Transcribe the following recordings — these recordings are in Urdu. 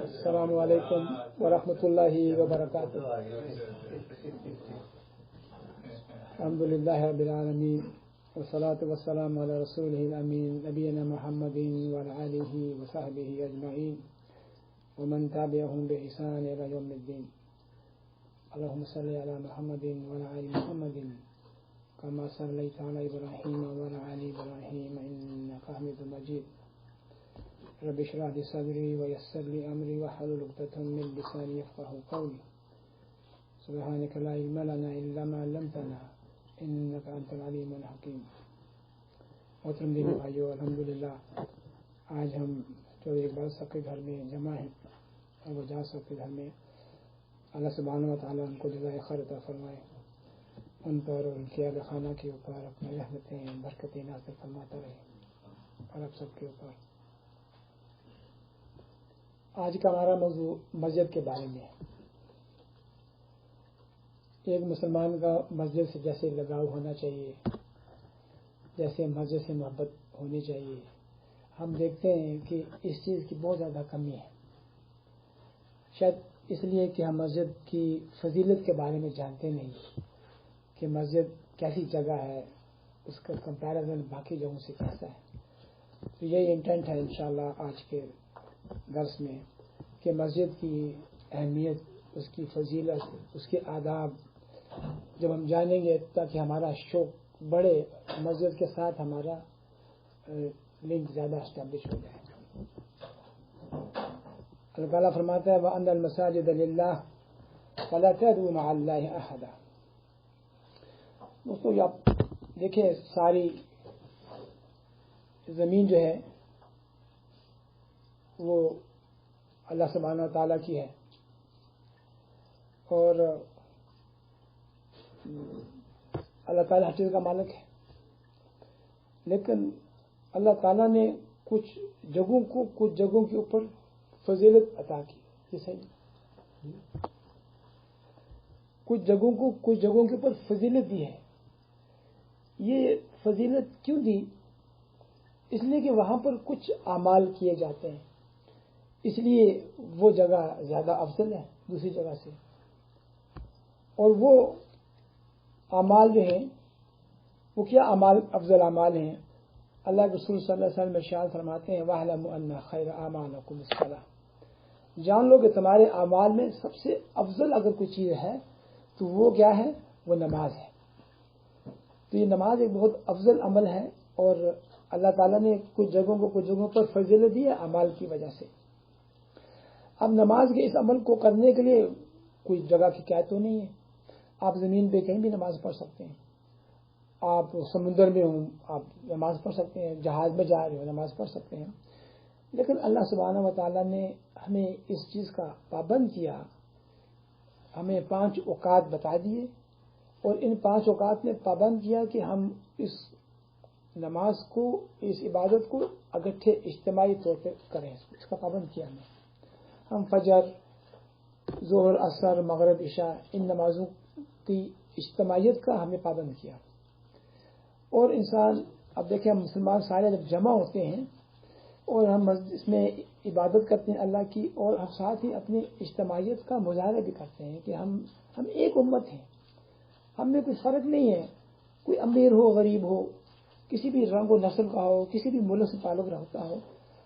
السلام علیکم ورحمۃ اللہ وبرکاتہ. الحمد للہ رب العالمین والصلاة والسلام علی رسولہ الامین نبینا محمد وعلی آلہ وصحبہ اجمعین ومن تبعهم بإحسان إلی یوم الدین. اللهم صل علی محمد وعلی آل محمد كما صليت على إبراهيم وعلى آل إبراهيم إنك حميد مجيد. رب اشرح لي صدري ويسر لي أمري واحلل عقدة من لساني يفقهوا قولي. سبحانك لا علم لنا إلا ما علمتنا إنك أنت العليم الحكيم. محترم دینی بھائیو، الحمدللہ آج ہم چودھری اقبال صاحب کے گھر میں جمع ہیں اور وجاز صاحب کے گھر میں. اللہ سبحانہ و تعالیٰ ان کو جزائے خیر عطا فرمائے، ان پر اور ان کے اہل خانہ کے اوپر اپنی رحمتیں برکتیں نازل فرماتا رہے اور اب سب کے اوپر. آج کا ہمارا موضوع مسجد کے بارے میں ہے. ایک مسلمان کا مسجد سے جیسے لگاؤ ہونا چاہیے، جیسے مسجد سے محبت ہونی چاہیے، ہم دیکھتے ہیں کہ اس چیز کی بہت زیادہ کمی ہے. شاید اس لیے کہ ہم مسجد کی فضیلت کے بارے میں جانتے نہیں کہ مسجد کیسی جگہ ہے، اس کا کمپیریزن باقی جگہوں سے کیسا ہے. تو یہی انٹینٹ ہے انشاءاللہ آج کے درس میں کہ مسجد کی اہمیت، اس کی فضیلت، اس کے آداب جب ہم جانیں گے تاکہ ہمارا شوق بڑھے، مسجد کے ساتھ ہمارا لنک زیادہ اسٹیبلش ہو جائے. اللہ تعالیٰ فرماتا ہے وَأَنَّ الْمَسَاجِدَ لِلَّهِ فَلَا تَدْعُوا مَعَ اللَّهِ أَحَدًا. دوستو آپ دیکھیں ساری زمین جو ہے وہ اللہ سبحانہ و تعالیٰ کی ہے اور اللہ تعالیٰ ہر چیز کا مالک ہے، لیکن اللہ تعالیٰ نے کچھ جگہوں کے اوپر فضیلت عطا کی. یہ صحیح، کچھ جگہوں کے اوپر فضیلت دی ہے. یہ فضیلت کیوں دی؟ اس لیے کہ وہاں پر کچھ اعمال کیے جاتے ہیں، اس لیے وہ جگہ زیادہ افضل ہے دوسری جگہ سے. اور وہ اعمال جو ہیں وہ کیا افضل اعمال ہیں؟ اللہ کے رسول صلی اللہ علیہ وسلم ارشاد فرماتے ہیں وَاعْلَمُوا أَنَّ خَيْرَ أَعْمَالِكُمُ الصَّلَاةُ. جان لو کہ تمہارے اعمال میں سب سے افضل اگر کوئی چیز ہے تو وہ کیا ہے؟ وہ نماز ہے. تو یہ نماز ایک بہت افضل عمل ہے اور اللہ تعالیٰ نے کچھ جگہوں پر فضیلت دی ہے اعمال کی وجہ سے. اب نماز کے اس عمل کو کرنے کے لیے کوئی جگہ کی قید تو نہیں ہے. آپ زمین پہ کہیں بھی نماز پڑھ سکتے ہیں، آپ سمندر میں ہوں آپ نماز پڑھ سکتے ہیں، جہاز میں جا رہے ہو نماز پڑھ سکتے ہیں. لیکن اللہ سبحانہ و تعالیٰ نے ہمیں اس چیز کا پابند کیا، ہمیں 5 اوقات بتا دیے اور ان 5 اوقات میں پابند کیا کہ ہم اس نماز کو، اس عبادت کو اکٹھے اجتماعی طور پہ کریں. اس کا پابند کیا ہم فجر، ظہر، عصر، مغرب، عشاء ان نمازوں کی اجتماعیت کا ہمیں پابند کیا. اور انسان اب دیکھیں ہم مسلمان سارے جب جمع ہوتے ہیں اور ہم اس میں عبادت کرتے ہیں اللہ کی، اور ہم ساتھ ہی اپنی اجتماعیت کا مظاہرہ بھی کرتے ہیں کہ ہم ایک امت ہیں، ہم میں کوئی فرق نہیں ہے، کوئی امیر ہو غریب ہو، کسی بھی رنگ و نسل کا ہو، کسی بھی ملک سے تعلق رکھتا ہو.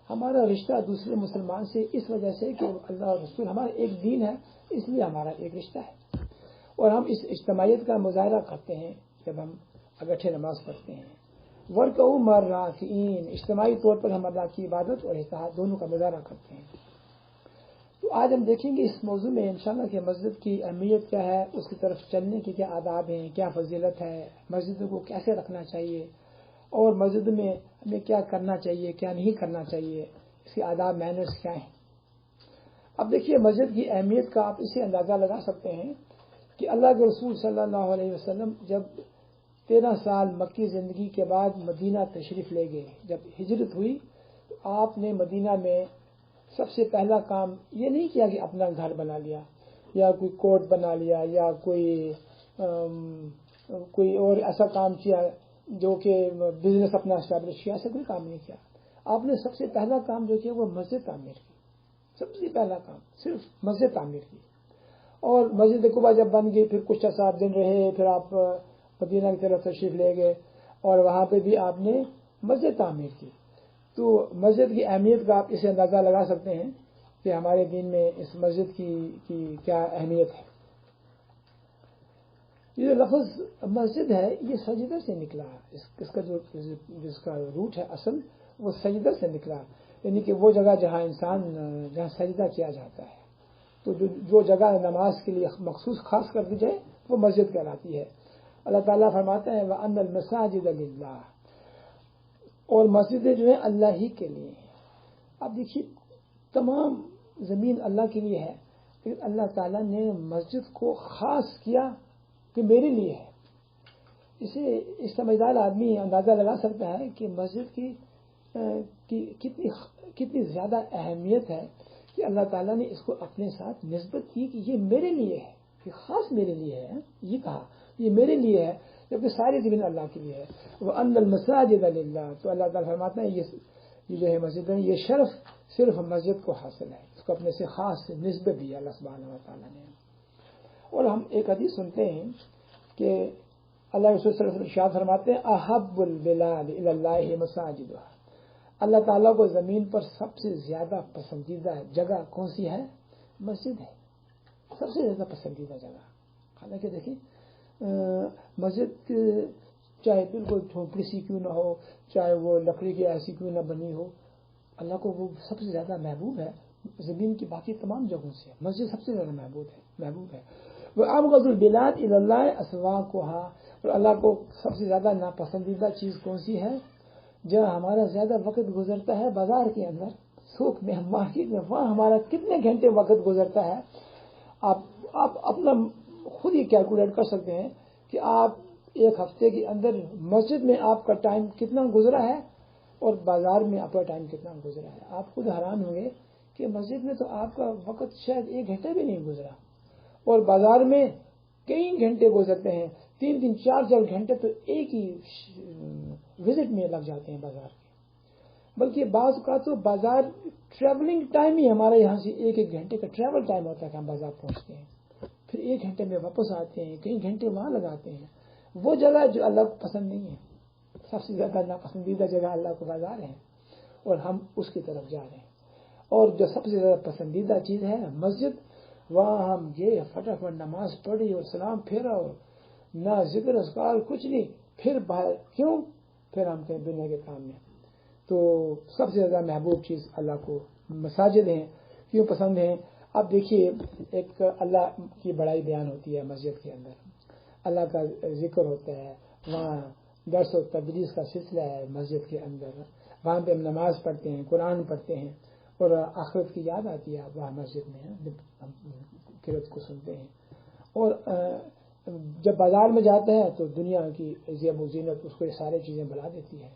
ہمارا رشتہ دوسرے مسلمان سے اس وجہ سے کہ اللہ اور رسول ہمارا ایک دین ہے، اس لیے ہمارا ایک رشتہ ہے. اور ہم اس اجتماعیت کا مظاہرہ کرتے ہیں جب ہم اکٹھے نماز پڑھتے ہیں. وَرْكَعُوا مَعَ الرَّاكِعِينَ، اجتماعی طور پر ہم اللہ کی عبادت اور اطاعت دونوں کا مظاہرہ کرتے ہیں. تو آج ہم دیکھیں گے اس موضوع میں انشاءاللہ کہ مسجد کی اہمیت کیا ہے، اس کی طرف چلنے کی کیا آداب ہیں، کیا فضیلت ہے، مسجد کو کیسے رکھنا چاہیے اور مسجد میں ہمیں کیا کرنا چاہیے کیا نہیں کرنا چاہیے، اس کے آداب مینرز کیا ہیں. اب دیکھیے مسجد کی اہمیت کا آپ اسے اندازہ لگا سکتے ہیں کہ اللہ کے رسول صلی اللہ علیہ وسلم جب 13 سال مکی زندگی کے بعد مدینہ تشریف لے گئے، جب ہجرت ہوئی تو آپ نے مدینہ میں سب سے پہلا کام یہ نہیں کیا کہ اپنا گھر بنا لیا یا کوئی کوٹ بنا لیا یا کوئی اور ایسا کام کیا جو کہ بزنس اپنا اسٹیبلش کیا، ایسا کوئی کام نہیں کیا. آپ نے سب سے پہلا کام جو کیا وہ مسجد تعمیر کی. سب سے پہلا کام صرف مسجد تعمیر کی. اور مسجد قباء جب بن گئی پھر کچھ عرصہ دن رہے، پھر آپ مدینہ کی طرف تشریف لے گئے اور وہاں پہ بھی آپ نے مسجد تعمیر کی. تو مسجد کی اہمیت کا آپ اسے اندازہ لگا سکتے ہیں کہ ہمارے دین میں اس مسجد کی کیا اہمیت ہے. یہ جو لفظ مسجد ہے یہ سجدہ سے نکلا. اس کا جو جس کا روٹ ہے اصل وہ سجدہ سے نکلا، یعنی کہ وہ جگہ جہاں سجدہ کیا جاتا ہے. تو جو جگہ نماز کے لیے مخصوص خاص کر دی جائے وہ مسجد کہلاتی ہے. اللہ تعالیٰ فرماتا ہے وَأَنَّ الْمَسَاجِدَ لِلَّهِ، اور مسجدیں جو ہیں اللہ ہی کے لیے ہیں. اب دیکھیے تمام زمین اللہ کے لیے ہے، لیکن اللہ تعالیٰ نے مسجد کو خاص کیا کہ میرے لیے ہے. اسے اس سمجھدار آدمی اندازہ لگا سکتا ہے کہ مسجد کی کتنی زیادہ اہمیت ہے کہ اللہ تعالیٰ نے اس کو اپنے ساتھ نسبت کی کہ یہ میرے لیے ہے، کہ خاص میرے لیے ہے. یہ کہا یہ میرے لیے ہے جبکہ ساری زمین اللہ کے لیے ہے. وَأَنَّ الْمَسَاجِدَ لِلَّهِ، تو اللہ تعالیٰ فرماتا ہے یہ جو ہے مسجد ہے یہ شرف صرف مسجد کو حاصل ہے، اس کو اپنے سے خاص نسبت دی اللہ سبحانہ و تعالیٰ نے. اور ہم ایک حدیث سنتے ہیں کہ اللہ رسول صلی اللہ علیہ وسلم ارشاد فرماتے ہیں احب البلاد الی اللہ مساجدها، اللہ تعالیٰ کو زمین پر سب سے زیادہ پسندیدہ جگہ کون سی ہے؟ مسجد ہے. سب سے زیادہ پسندیدہ جگہ. حالانکہ دیکھیں مسجد چاہے بالکل جھونپڑی سی کیوں نہ ہو، چاہے وہ لکڑی کی ایسی کیوں نہ بنی ہو، اللہ کو وہ سب سے زیادہ محبوب ہے زمین کی باقی تمام جگہوں سے. مسجد سب سے زیادہ محبوب ہے. وَأَبْغَضُ الْبِلَادِ إِلَى اللَّهِ أَسْوَاقُهَا، اور اللہ کو سب سے زیادہ ناپسندیدہ چیز کون سی ہے؟ جہاں ہمارا زیادہ وقت گزرتا ہے بازار کے اندر، سوق میں، مارکیٹ میں، وہاں ہمارا کتنے گھنٹے وقت گزرتا ہے. آپ اپنا خود ہی کیلکولیٹ کر سکتے ہیں کہ آپ ایک ہفتے کے اندر مسجد میں آپ کا ٹائم کتنا گزرا ہے اور بازار میں آپ کا ٹائم کتنا گزرا ہے. آپ خود حیران ہوں گے کہ مسجد میں تو آپ کا وقت شاید 1 گھنٹہ بھی نہیں گزرا اور بازار میں کئی گھنٹے گزرتے ہیں. 3 4 گھنٹے تو ایک ہی وزٹ میں لگ جاتے ہیں بازار کے. بلکہ بعض کا تو بازار ٹریولنگ ٹائم ہی ہمارے یہاں سے 1 گھنٹے کا ٹریول ٹائم ہوتا ہے کہ ہم بازار پہنچتے ہیں، پھر 1 گھنٹے میں واپس آتے ہیں، کئی گھنٹے وہاں لگاتے ہیں. وہ جگہ جو اللہ کو پسند نہیں ہے، سب سے زیادہ ناپسندیدہ جگہ اللہ کو بازار ہے اور ہم اس کی طرف جا رہے ہیں. اور جو سب سے زیادہ پسندیدہ چیز ہے مسجد، وہاں ہم یہ فٹافٹ نماز پڑھی اور سلام پھیرا اور نہ ذکر اذکار کچھ نہیں، پھر باہر کیوں؟ پھر ہم کہیں دنیا کے کام میں. تو سب سے زیادہ محبوب چیز اللہ کو مساجد ہیں. کیوں پسند ہیں؟ اب دیکھیے ایک اللہ کی بڑائی بیان ہوتی ہے مسجد کے اندر، اللہ کا ذکر ہوتا ہے، وہاں درس و تدریس کا سلسلہ ہے مسجد کے اندر، وہاں پہ ہم نماز پڑھتے ہیں، قرآن پڑھتے ہیں اور آخرت کی یاد آتی ہے وہاں مسجد میں ہم قرأت کو سنتے ہیں. اور جب بازار میں جاتے ہیں تو دنیا کی زیب و زینت اس کو یہ ساری چیزیں بلا دیتی ہے،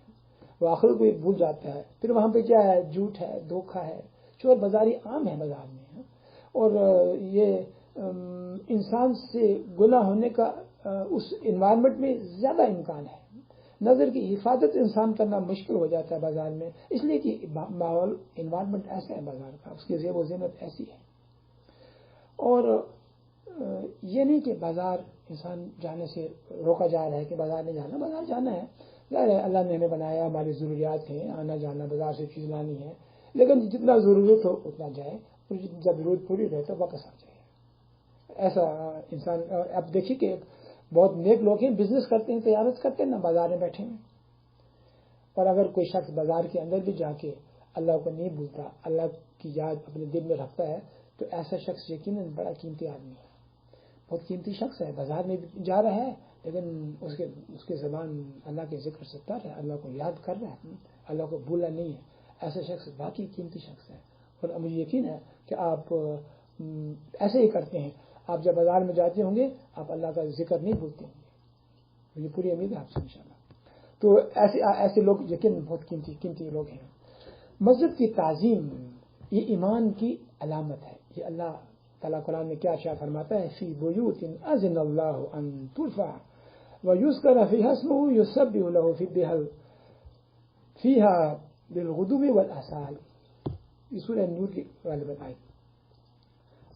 وہ آخرت کو بھول جاتا ہے. پھر وہاں پہ کیا ہے؟ جھوٹ ہے، دھوکہ ہے، چور بازاری عام ہے بازار میں. اور یہ انسان سے گناہ ہونے کا اس انوائرمنٹ میں زیادہ امکان ہے. نظر کی حفاظت انسان کرنا مشکل ہو جاتا ہے بازار میں، اس لیے کہ ماحول انوائرمنٹ ایسا ہے بازار کا، اس کی زیب و زینت ایسی ہے. اور یہ نہیں کہ بازار انسان جانے سے روکا جا رہا ہے کہ بازار نہیں جانا، بازار جانا ہے. ظاہر ہے اللہ نے ہمیں بنایا، ہماری ضروریات ہیں، آنا جانا، بازار سے چیز لانی ہے، لیکن جتنا ضرورت ہو اتنا جائے اور جب ضرورت پوری رہے تو واپس آ جائے. ایسا انسان. اب دیکھیے کہ بہت نیک لوگ ہیں، بزنس کرتے ہیں، تجارت کرتے ہیں، نہ بازار میں بیٹھے ہیں. اور اگر کوئی شخص بازار کے اندر بھی جا کے اللہ کو نہیں بھولتا، اللہ کی یاد اپنے دل میں رکھتا ہے، تو ایسا شخص یقیناً بڑا قیمتی آدمی ہے، بہت قیمتی شخص ہے. بازار میں جا رہا ہے لیکن اس کے زبان اللہ کے ذکر سے تر ہے، اللہ کو یاد کر رہا ہے، اللہ کو بھولا نہیں ہے. ایسا شخص باقی قیمتی شخص ہے. اور مجھے یقین ہے کہ آپ ایسے ہی کرتے ہیں. آپ جب بازار میں جاتے ہوں گے آپ اللہ کا ذکر نہیں بھولتے ہوں گے، مجھے پوری امید ہے آپ سے انشاءاللہ. تو ایسے لوگ یقین بہت قیمتی لوگ ہیں. مسجد کی تعظیم یہ ایمان کی علامت ہے. یہ اللہ تعالیٰ قرآن میں کیا ارشاد فرماتا ہے؟ فی بیوت اذن اللہ ان ترفع وَيُذْكَرَ فِيهَا اسْمُهُ يُسَبِّحُ لَهُ فِيهَا بِالْغُدُوِّ وَالْآصَالِ. یہ سورہ نور کی غالباً آئی.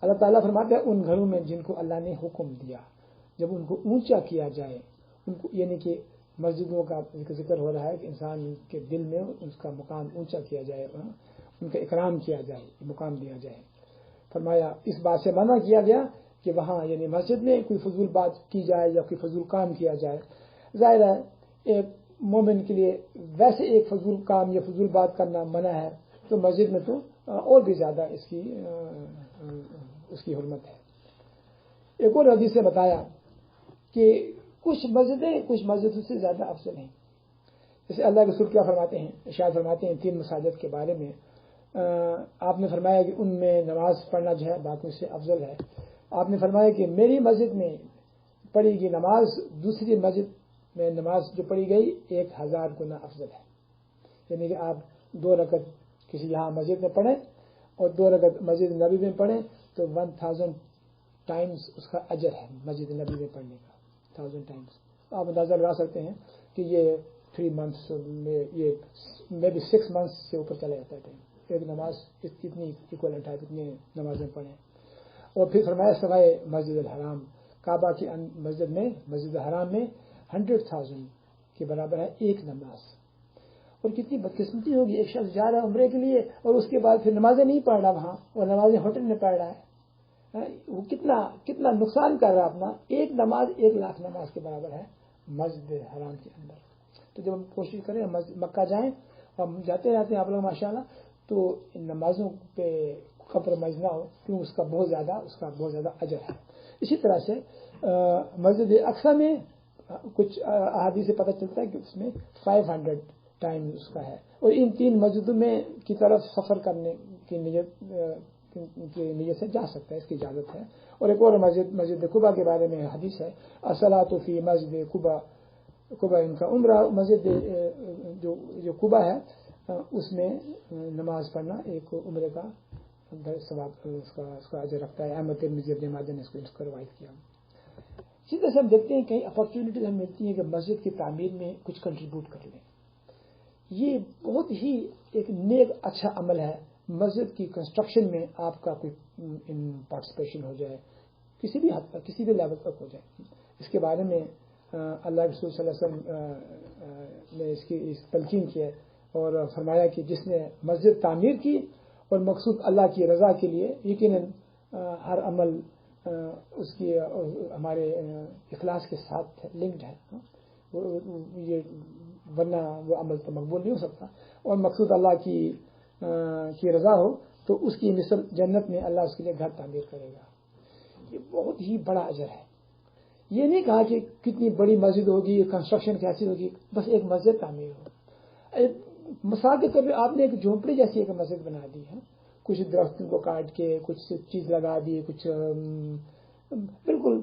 اللہ تعالیٰ فرماتے ہیں ان گھروں میں جن کو اللہ نے حکم دیا جب ان کو اونچا کیا جائے، ان کو یعنی کہ مسجدوں کا ذکر ہو رہا ہے کہ انسان کے دل میں اس کا مقام اونچا کیا جائے، ان کا اکرام کیا جائے، مقام دیا جائے. فرمایا اس بات سے منع کیا گیا کہ وہاں یعنی مسجد میں کوئی فضول بات کی جائے یا کوئی فضول کام کیا جائے. ظاہر ہے ایک مومن کے لیے ویسے ایک فضول کام یا فضول بات کرنا منع ہے، تو مسجد میں تو اور بھی زیادہ اس کی حرمت ہے. ایک اور حدیث سے بتایا کہ کچھ مسجدوں سے زیادہ افضل ہیں. جیسے اللہ کے رسول کیا فرماتے ہیں، ارشاد فرماتے ہیں 3 مساجد کے بارے میں. آپ نے فرمایا کہ ان میں نماز پڑھنا جو ہے باقیوں سے افضل ہے. آپ نے فرمایا کہ میری مسجد میں پڑھی گئی نماز دوسری مسجد میں نماز جو پڑھی گئی 1000 گنا افضل ہے. یعنی کہ آپ 2 رکعت کسی یہاں مسجد میں پڑھیں اور 2 رکعت مسجد نبی میں پڑھیں تو 1000 ٹائمز اس کا اجر ہے مسجد نبی میں پڑھنے کا. 1000 ٹائمز آپ اندازہ لگا سکتے ہیں کہ یہ 3 منتھس میں یہ میں بھی 6 منتھس سے اوپر چلا جاتا ہے ٹائم. ایک نماز اتنی ایکولنٹ ہے، اتنی نمازیں پڑھیں. اور پھر فرمایا سوائے مسجد الحرام، کعبہ کی مسجد الحرام میں 100,000 کے برابر ہے ایک نماز. اور کتنی بدقسمتی ہوگی، ایک شخص جا رہا ہے عمرے کے لیے اور اس کے بعد پھر نمازیں نہیں پڑھ رہا وہاں، اور نمازیں ہوٹل میں پڑھ رہا ہے. وہ کتنا نقصان کر رہا ہے اپنا. ایک نماز 1,00,000 نماز کے برابر ہے مسجد حرام کے اندر. تو جب ہم کوشش کریں مکہ جائیں، ہم جاتے رہتے ہیں آپ لوگ ماشاءاللہ، تو ان نمازوں پہ کمپرومائز نہ ہو کیوں اس کا بہت زیادہ اجر ہے. اسی طرح سے مسجد اقصی میں کچھ احادیث سے پتہ چلتا ہے کہ اس میں 500 ٹائم اس کا ہے. اور ان 3 مسجدوں میں کی طرف سفر کرنے کی نیت سے جا سکتا ہے، اس کی اجازت ہے. اور ایک اور مسجد قباء کے بارے میں حدیث ہے، الصلاۃ فی مسجد قباء ان کا عمرہ. مسجد جو قباء ہے اس میں نماز پڑھنا ایک عمرے کا ثواب اس کا اجر رکھتا ہے. احمد ترمذی ابن ماجہ نے اس کو روایت کیا. اسی طرح سے ہم دیکھتے ہیں کئی اپارچونیٹیز ہمیں ملتی ہیں کہ مسجد کی تعمیر میں کچھ کنٹریبیوٹ کر لیں. یہ بہت ہی ایک نیک اچھا عمل ہے. مسجد کی کنسٹرکشن میں آپ کا کوئی پارٹیسپیشن ہو جائے، کسی بھی حد تک، کسی بھی لیول تک ہو جائے. اس کے بارے میں اللہ کے رسول صلی اللہ علیہ وسلم نے اس کی تلقین کی ہے اور فرمایا کہ جس نے مسجد تعمیر کی اور مقصود اللہ کی رضا کے لیے، یقیناً ہر عمل اس کی ہمارے اخلاص کے ساتھ لنکڈ ہے، یہ ورنہ وہ عمل تو مقبول نہیں ہو سکتا. اور مقصود اللہ کی رضا ہو تو اس کی مثل جنت میں اللہ اس کے لیے گھر تعمیر کرے گا. یہ بہت ہی بڑا اجر ہے. یہ نہیں کہا کہ کتنی بڑی مسجد ہوگی، کنسٹرکشن کیسی ہوگی، بس ایک مسجد تعمیر ہو. مثال کے طور پہ آپ نے ایک جھونپڑی جیسی ایک مسجد بنا دی ہے، کچھ درختوں کو کاٹ کے کچھ چیز لگا دی، کچھ بالکل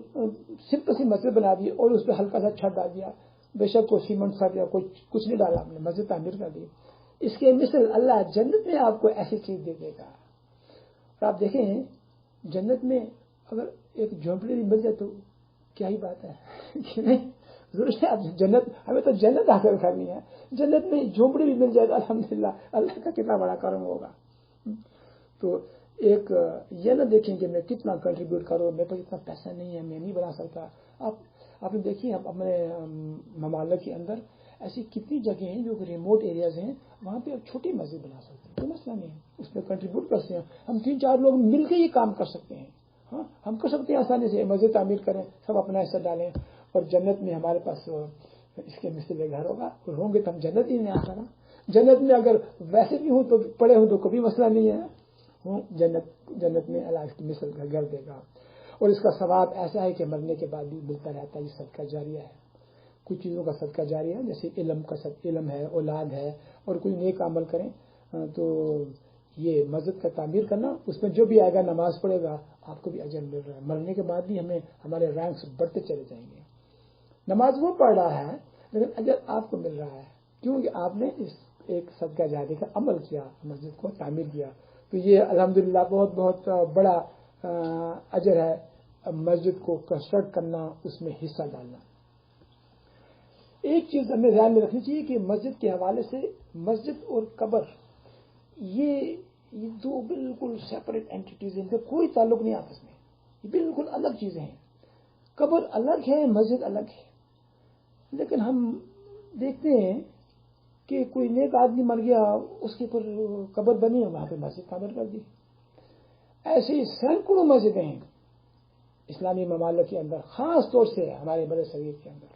سمپل سی مسجد بنا دی اور اس پہ ہلکا سا چھت ڈال دیا، بے شک کوئی سیمنٹ سا یا کچھ نہیں ڈالا، آپ نے مسجد تعمیر کر دی. اس کے مثل اللہ جنت میں آپ کو ایسی چیز دے دے گا. اور آپ دیکھیں جنت میں اگر ایک جھونپڑی بھی مل جائے تو کیا ہی بات ہے کہ نہیں. ضرور ہے جنت، ہمیں تو جنت حاصل کرنی ہے. جنت میں جھونپڑی بھی مل جائے تو الحمدللہ اللہ کا کتنا بڑا کرم ہوگا. تو ایک یہ نہ دیکھیں کہ میں کتنا کنٹریبیوٹ کروں، میرے پاس اتنا پیسہ نہیں ہے، میں نہیں بنا سکتا. آپ نے دیکھی اپنے ممالک کے اندر ایسی کتنی جگہیں ہیں جو ریموٹ ایریاز ہیں، وہاں پہ آپ چھوٹی مسجد بنا سکتے ہیں، کوئی مسئلہ نہیں ہے. اس میں کنٹریبیوٹ کرتے ہیں، ہم 3-4 لوگ مل کے یہ کام کر سکتے ہیں. ہاں ہم کر سکتے ہیں آسانی سے مسجد تعمیر کریں، سب اپنا حصہ ڈالیں اور جنت میں ہمارے پاس اس کے مثل گھر ہوگا. اور ہوں گے تو ہم جنت ہی نہیں آ سکا. جنت میں اگر ویسے بھی ہوں تو پڑے ہوں تو کوئی مسئلہ نہیں ہے. جنت میں اللہ اس کی مثل کا گھر دے گا. اور اس کا ثواب ایسا ہے کہ مرنے کے بعد بھی ملتا رہتا ہے. یہ صدقہ جاریہ ہے. کچھ چیزوں کا صدقہ جاریہ ہے، جیسے علم ہے، اولاد ہے، اور کوئی نیک عمل کریں تو یہ مسجد کا تعمیر کرنا، اس میں جو بھی آئے گا نماز پڑھے گا آپ کو بھی اجر مل رہا ہے. مرنے کے بعد بھی ہمارے رینکس بڑھتے چلے جائیں گے. نماز وہ پڑھ رہا ہے لیکن اجر آپ کو مل رہا ہے کیونکہ آپ نے اس ایک صدقہ جاریہ کا عمل کیا، مسجد کو تعمیر کیا. تو یہ الحمدللہ بہت بہت بڑا اجر ہے مسجد کو کنسٹرکٹ کرنا، اس میں حصہ ڈالنا. ایک چیز ہمیں ذہن میں رکھنی چاہیے کہ مسجد کے حوالے سے مسجد اور قبر یہ دو بالکل سیپریٹ اینٹیز ہیں، ان کا کوئی تعلق نہیں آپس میں، یہ بالکل الگ چیزیں ہیں. قبر الگ ہے، مسجد الگ ہے. لیکن ہم دیکھتے ہیں کہ کوئی نیک آدمی مر گیا، اس کے اوپر قبر بنی ہے، وہاں پہ مسجد تعمیر کر دی. ایسے ہی سینکڑوں مسجدیں ہیں اسلامی ممالک کے اندر، خاص طور سے ہمارے بر صغیر کے اندر،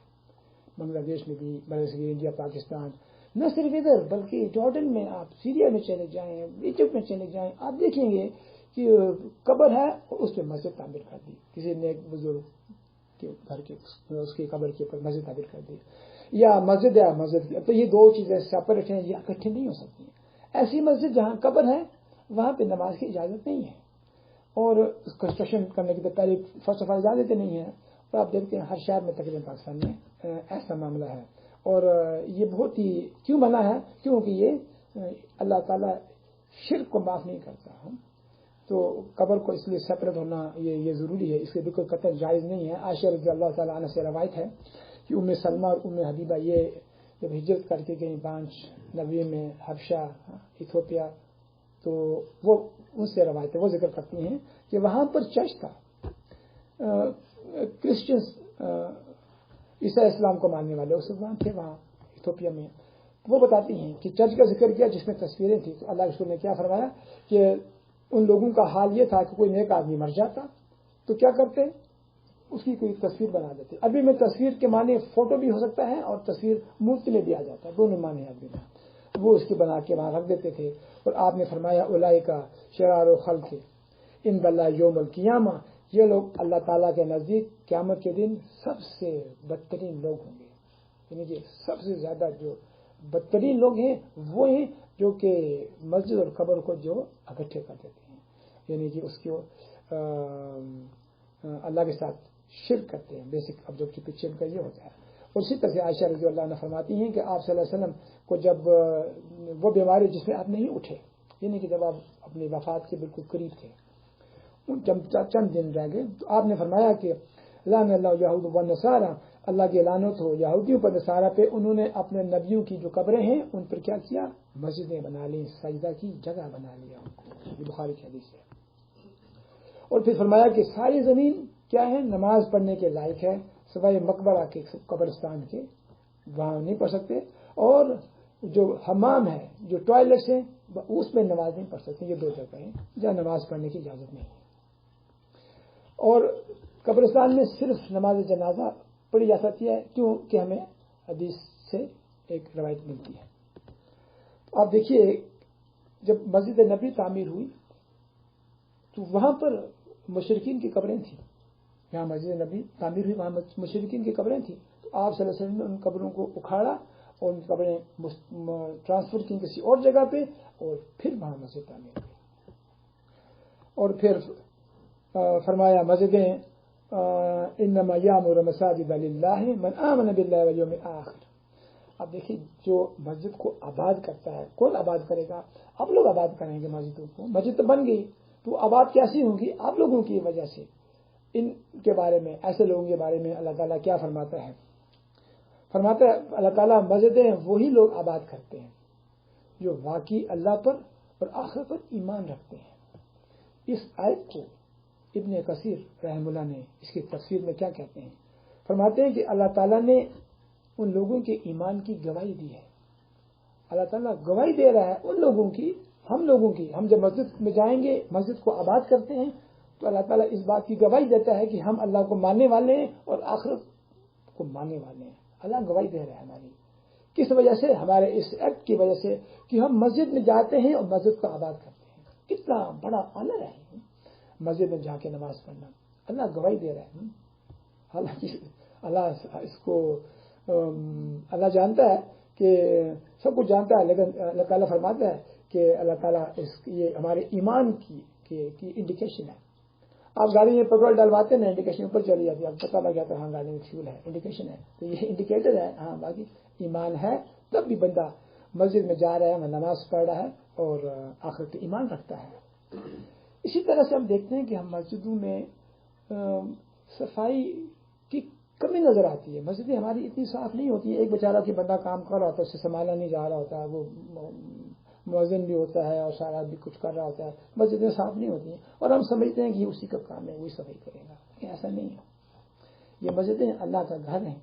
بنگلہ دیش میں بھی، بر صغیر انڈیا، پاکستان، نہ صرف ادھر بلکہ جارڈن میں، آپ سیریا میں چلے جائیں، ایجپٹ میں چلے جائیں، آپ دیکھیں گے کہ قبر ہے اور اس پہ مسجد تعمیر کر دی، کسی نیک بزرگ کے گھر کے اس کی قبر کے اوپر مسجد تعمیر کر دی. یا مسجد ہے مسجد کی، تو یہ دو چیزیں سیپریٹ ہیں، یہ اکٹھے نہیں ہو سکتی ہیں. ایسی مسجد جہاں قبر ہے وہاں پہ نماز کی اجازت نہیں ہے، اور کنسٹرکشن کرنے کی تو پہلے فرسٹ آف آل اجازت نہیں ہے. اور آپ دیکھتے ہیں ہر شہر میں تقریباً پاکستان میں ایسا معاملہ ہے. اور یہ بہت ہی کیوں منع ہے؟ کیونکہ یہ اللہ تعالیٰ شرک کو معاف نہیں کرتا. تو قبر کو اس لیے سیپریٹ ہونا یہ ضروری ہے، اس کے بالکل قطعی جائز نہیں ہے. عائشہ رضی اللہ تعالیٰ عنہ سے روایت ہے کہ ام سلمہ اور ام حبیبہ یہ جب ہجرت کر کے گئیں 95 میں حبشہ ایتھوپیا، تو وہ ان سے روایت ہے، وہ ذکر کرتی ہیں کہ وہاں پر چرچ تھا، کرسچنس عیسیٰ اسلام کو ماننے والے اس وقت تھے وہاں ایتھوپیا میں. وہ بتاتی ہیں کہ چرچ کا ذکر کیا جس میں تصویریں تھیں، تو اللہ کے رسول نے کیا فرمایا کہ ان لوگوں کا حال یہ تھا کہ کوئی نیک آدمی مر جاتا تو کیا کرتے، اس کی کوئی تصویر بنا دیتے. عربی میں تصویر کے معنی فوٹو بھی ہو سکتا ہے اور تصویر مورتی میں بھی آ جاتا ہے، دونوں معنی عربی میں. وہ اس کی بنا کے وہاں رکھ دیتے تھے. اور آپ نے فرمایا اولئک شرار الخلق عند اللہ یوم القیامہ، یہ لوگ اللہ تعالیٰ کے نزدیک قیامت کے دن سب سے بدترین لوگ ہوں گے. یعنی کہ سب سے زیادہ جو بدترین لوگ ہیں وہ ہیں جو کہ مسجد اور قبر کو جو اکٹھے کر دیتے ہیں، یعنی کہ اس کو اللہ کے ساتھ شرک کرتے ہیں. بیسک آبجیکٹو پکچر کا یہ ہوتا ہے. اور اسی طرح سے عائشہ رضی اللہ عنہ فرماتی ہیں کہ آپ صلی اللہ علیہ وسلم کو جب وہ بیماری جس میں آپ نہیں اٹھے، یعنی کہ جب آپ اپنی وفات کے بالکل قریب تھے، چند دن رہ گئے، تو آپ نے فرمایا کہ لعن اللہ یہود و نصارى، اللہ کی لعنت ہو یہودیوں پر نصارہ پہ، انہوں نے اپنے نبیوں کی جو قبریں ہیں ان پر کیا کیا، مسجدیں بنا لی، سجدہ کی جگہ بنا لیا ان کو. یہ بخاری کی حدیث ہے. اور پھر فرمایا کہ ساری زمین کیا ہے، نماز پڑھنے کے لائق ہے سوائے مقبرہ کے، قبرستان کے، وہاں نہیں پڑھ سکتے. اور جو حمام ہے، جو ٹوائلٹس ہیں، اس میں نماز نہیں پڑھ سکتے. یہ دو جگہ ہیں جہاں نماز پڑھنے کی اجازت نہیں ہے. اور قبرستان میں صرف نماز جنازہ پڑھی جا سکتی ہے، کیوں کہ ہمیں حدیث سے ایک روایت ملتی ہے. تو آپ دیکھیے جب مسجد نبی تعمیر ہوئی تو وہاں پر مشرکین کی قبریں تھیں. جہاں مسجد نبی تعمیر ہوئی وہاں مشرکین کی قبریں تھیں. تو آپ صلی اللہ علیہ وسلم نے ان قبروں کو اکھاڑا اور ان قبریں ٹرانسفر کی کسی اور جگہ پہ، اور پھر وہاں مسجد تعمیر ہوئی. اور پھر فرمایا مسجدیں انما یامر مساجد للہ من آمن باللہ والیوم الآخر. اب دیکھیے جو مسجد کو آباد کرتا ہے، کون آباد کرے گا؟ آپ لوگ آباد کریں گے مسجدوں کو. مسجد تو بن گئی تو آباد کیسی ہوگی؟ آپ لوگوں کی وجہ سے. ان کے بارے میں، ایسے لوگوں کے بارے میں اللہ تعالیٰ کیا فرماتا ہے؟ فرماتا ہے اللہ تعالیٰ مسجدیں وہی لوگ آباد کرتے ہیں جو واقعی اللہ پر اور آخرت پر ایمان رکھتے ہیں. اس آیت کو ابن کثیر رحمہ اللہ نے اس کی تفسیر میں کیا کہتے ہیں؟ فرماتے ہیں کہ اللہ تعالیٰ نے ان لوگوں کے ایمان کی گواہی دی ہے. اللہ تعالیٰ گواہی دے رہا ہے ان لوگوں کی، ہم لوگوں کی. ہم جب مسجد میں جائیں گے، مسجد کو آباد کرتے ہیں، تو اللہ تعالیٰ اس بات کی گواہی دیتا ہے کہ ہم اللہ کو ماننے والے ہیں اور آخرت کو ماننے والے ہیں. اللہ گواہی دے رہا ہے ہماری. کس وجہ سے؟ ہمارے اس ایکٹ کی وجہ سے کہ ہم مسجد میں جاتے ہیں اور مسجد کو آباد کرتے ہیں. کتنا بڑا آنر ہے مسجد میں جا کے نماز پڑھنا. اللہ گواہی دے رہا ہے. حالانکہ اللہ اس کو اللہ جانتا ہے کہ سب کچھ جانتا ہے، لیکن اللہ تعالیٰ فرماتا ہے کہ اللہ تعالیٰ یہ ہمارے ایمان کی انڈیکیشن ہے. آپ گاڑی میں پیٹرول ڈلواتے ہیں نا، انڈیکیشن اوپر چلی جاتی ہے، آپ پتہ لگ جاتا ہے ہاں گاڑی میں فیول ہے، انڈیکیشن ہے. تو یہ انڈیکیٹر ہے. ہاں باقی ایمان ہے تب بھی بندہ مسجد میں جا رہا ہے، میں نماز پڑھ رہا ہے اور آخرت پہ ایمان رکھتا ہے. اسی طرح سے ہم دیکھتے ہیں کہ ہم مسجدوں میں صفائی کی کمی نظر آتی ہے. مسجدیں ہماری اتنی صاف نہیں ہوتی ہیں. ایک بیچارہ کہ بندہ کام کر رہا ہوتا ہے، اسے سنبھالا نہیں جا رہا ہوتا ہے، وہ مؤذن بھی ہوتا ہے اور سارا بھی کچھ کر رہا ہوتا ہے. مسجدیں صاف نہیں ہوتی ہیں اور ہم سمجھتے ہیں کہ یہ اسی کا کام ہے، وہی صفائی کرے گا. لیکن ایسا نہیں ہے. یہ مسجدیں اللہ کا گھر ہیں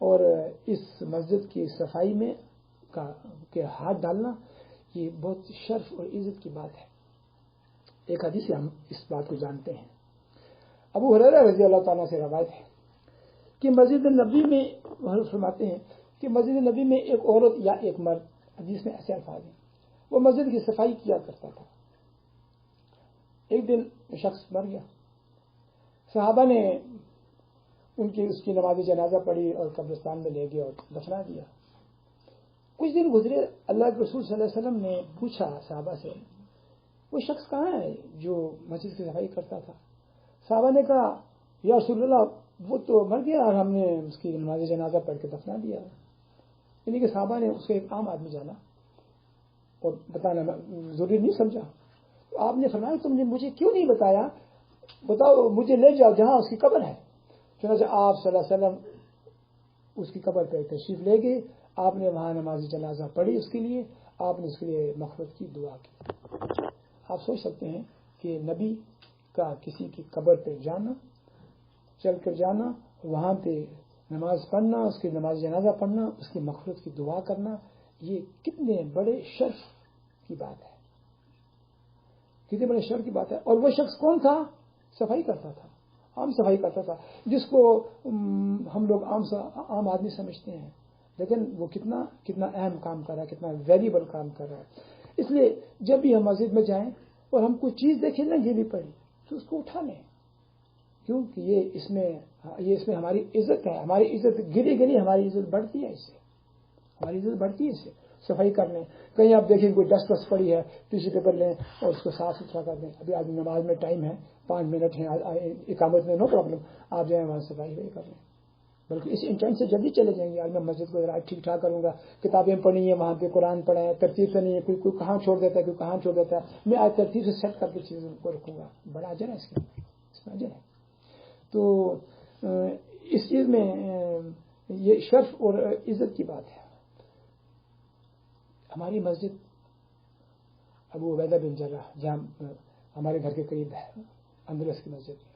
اور اس مسجد کی صفائی میں کے ہاتھ ڈالنا یہ بہت شرف اور عزت کی بات ہے. ایک حدیث سے ہم اس بات کو جانتے ہیں. ابو ہریرہ رضی اللہ تعالیٰ سے روایت ہے کہ مسجد نبی میں فرماتے ہیں کہ مسجد نبی میں ایک عورت یا ایک مرد، حدیث میں ایسے الفاظ ہیں، وہ مسجد کی صفائی کیا کرتا تھا. ایک دن شخص مر گیا. صحابہ نے اس کی نماز جنازہ پڑھی اور قبرستان میں لے گئے اور دفنا دیا. کچھ دن گزرے، اللہ کے رسول صلی اللہ علیہ وسلم نے پوچھا صحابہ سے، وہ شخص کہاں ہے جو مسجد کی صفائی کرتا تھا؟ صحابہ نے کہا، یا رسول اللہ وہ تو مر گیا اور ہم نے اس کی نماز جنازہ پڑھ کے دفنا دیا. یعنی کہ صحابہ نے اس کو ایک عام آدمی جانا اور بتانا ضروری نہیں سمجھا. تو آپ نے فرمایا، تم نے مجھے کیوں نہیں بتایا؟ بتاؤ، مجھے لے جاؤ جہاں اس کی قبر ہے. چنانچہ آپ صلی اللہ علیہ وسلم اس کی قبر پہ تشریف لے گئے. آپ نے وہاں نماز جنازہ پڑھی اس کے لیے. آپ نے اس کے لیے مغفرت کی دعا کی. آپ سوچ سکتے ہیں کہ نبی کا کسی کی قبر پہ جانا، چل کر جانا، وہاں پہ نماز پڑھنا، اس کی نماز جنازہ پڑھنا، اس کی مغفرت کی دعا کرنا، یہ کتنے بڑے شرف کی بات ہے، کتنے بڑے شرف کی بات ہے. اور وہ شخص کون تھا؟ صفائی کرتا تھا، عام صفائی کرتا تھا، جس کو ہم لوگ عام آدمی سمجھتے ہیں، لیکن وہ کتنا اہم کام کر رہا ہے، کتنا ویلیبل کام کر رہا ہے. اس لیے جب بھی ہم مسجد میں جائیں اور ہم کوئی چیز دیکھیں نا، یہ بھی پڑھی، تو اس کو اٹھا لیں، کیونکہ یہ اس میں ہماری عزت ہے. ہماری عزت گری گری ہماری عزت بڑھتی ہے، اس سے ہماری عزت بڑھتی ہے. اس سے صفائی کر لیں. کہیں آپ دیکھیں کوئی ڈسٹ وسٹ پڑی ہے، ٹیشو پیپر لیں اور اس کو صاف ستھرا کر دیں. ابھی آج نماز میں ٹائم ہے، 5 منٹ ہیں اقامت میں، نو پرابلم، آپ جائیں وہاں صفائی کر لیں. بلکہ اس انٹینٹ سے جلدی چلے جائیں گے، آج میں مسجد کو ٹھیک ٹھاک کروں گا، کتابیں پڑھی ہیں وہاں پہ، قرآن پڑھا ہے، ترتیب سے نہیں ہے، کوئی کہاں چھوڑ دیتا ہے، کوئی کہاں چھوڑ دیتا ہے. میں آج ترتیب سے سیٹ کر کے چیزوں کو رکھوں گا. بڑا اجر ہے اس میں اجر ہے. تو اس چیز میں یہ شرف اور عزت کی بات ہے. ہماری مسجد ابو عبیدہ بن جراح، جہاں ہمارے گھر کے قریب ہے، اندرس کی مسجد میں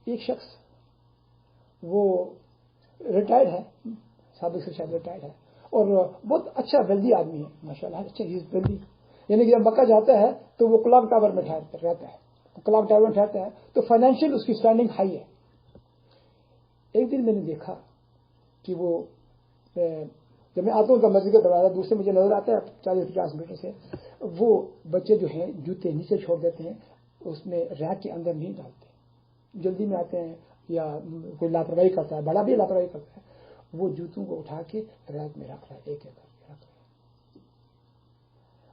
ایک شخص، وہ ریٹائرڈ ہے، سابق سے شاید ریٹائرڈ ہے، اور بہت اچھا ویلدی آدمی ہے، ماشاء اللہ اچھا ویلدی. یعنی کہ جب مکہ جاتا ہے تو وہ کلاک ٹاور میں رہتا ہے، کلاک ٹاور میں ٹھہرتا ہے، تو فائنینشیل اس کی اسٹینڈنگ ہائی ہے. ایک دن میں نے دیکھا کہ وہ جب میں آتا ہوں تو مسجد کا دروازہ دور سے مجھے نظر آتا ہے 40-50 میٹر سے، وہ بچے جو ہیں جوتے نیچے چھوڑ دیتے ہیں، اس میں ریک کے اندر نہیں ڈالتے، جلدی میں آتے ہیں یا کوئی لاپرواہی کرتا ہے، بڑا بھی لاپرواہی کرتا ہے، وہ جوتوں کو اٹھا کے ریک میں رکھ رہا ہے، ایک ایک کر کے رکھ رہا ہے.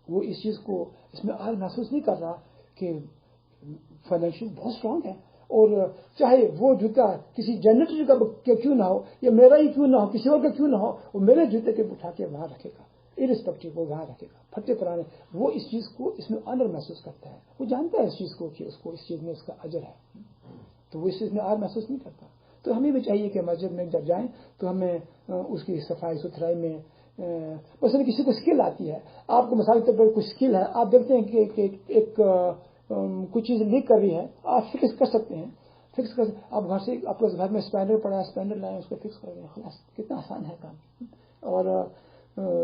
وہ اس چیز کو اس میں آج محسوس نہیں کر رہا کہ فائنینشیل بہت اسٹرانگ ہے، اور چاہے وہ جوتا کسی جنریٹر کا کیوں نہ ہو، یا میرا ہی کیوں نہ ہو، کسی اور کا کیوں نہ ہو، وہ میرے جوتے کے اٹھا کے وہاں رکھے گا، ارسپیکٹو وہ وہاں رکھے گا، پھٹے پرانے. وہ اس چیز کو اس میں آنر محسوس کرتا ہے، وہ جانتا ہے اس چیز کو کہ اس کو اس چیز میں اس کا اجر ہے، تو وہ اس چیز میں آج محسوس نہیں کرتا. تو ہمیں بھی چاہیے کہ مسجد میں جب جائیں تو ہمیں اس کی صفائی ستھرائی میں، مثلا کسی کو اسکل آتی ہے، آپ کو مثال کے طور پر کوئی اسکل ہے، آپ دیکھتے ہیں کہ ایک کچھ چیز لیک کر رہی ہے، آپ فکس کر سکتے ہیں، آپ گھر سے، آپ کے گھر میں اسپینڈر پڑا ہے، اسپینڈر لائیں، اس کو فکس کر دیں، خلاص کتنا آسان ہے کام. اور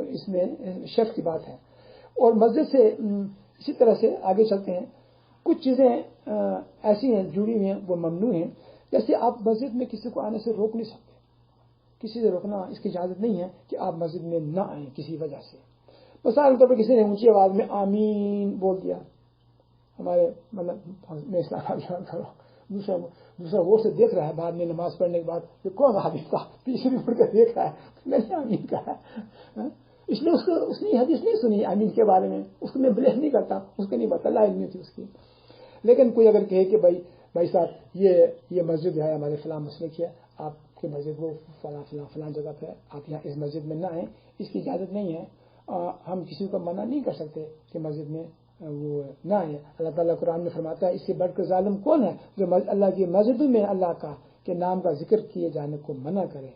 اس میں شرف کی بات ہے. اور مسجد سے اسی طرح سے آگے چلتے ہیں. کچھ چیزیں ایسی ہیں جڑی ہوئی ہیں، وہ ممنوع ہیں. جیسے آپ مسجد میں کسی کو آنے سے روک نہیں سکتے، کسی سے روکنا اس کی اجازت نہیں ہے کہ آپ مسجد میں نہ آئیں کسی وجہ سے. مثال طور پر کسی نے اونچی آواز میں آمین بول دیا، ہمارے مطلب میں اسلام کرو، دوسرا غور سے دیکھ رہا ہے، بعد میں نماز پڑھنے کے بعد یہ کون آدمی تھا، پیچھے بھی مڑ کر دیکھ رہا ہے، میں نے آمین کہا. اس لیے اس نے حدیث نہیں سنی آمین کے بارے میں، اس کو میں بلیس نہیں کرتا، اس کو نہیں پتا، لا علمی تھی اس کی. لیکن کوئی اگر کہے کہ بھائی صاحب یہ مسجد ہے ہمارے فلاں مسئلے کی ہے، آپ کی مسجد وہ فلاں جگہ پہ ہے، آپ یہاں اس مسجد میں نہ آئیں، اس کی اجازت نہیں ہے. ہم کسی کو منع نہیں کر سکتے کہ مسجد میں وہ نہ آئے. اللہ تعالیٰ قرآن میں فرماتا ہے، اس سے بڑھ کر ظالم کون ہے جو اللہ کی مسجدوں میں اللہ کا کہ نام کا ذکر کیے جانے کو منع کرے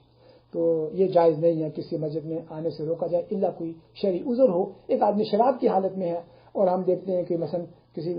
تو یہ جائز نہیں ہے کسی مسجد میں آنے سے روکا جائے الا کوئی شرعی عذر ہو. ایک آدمی شراب کی حالت میں ہے اور ہم دیکھتے ہیں کہ مثلا کسی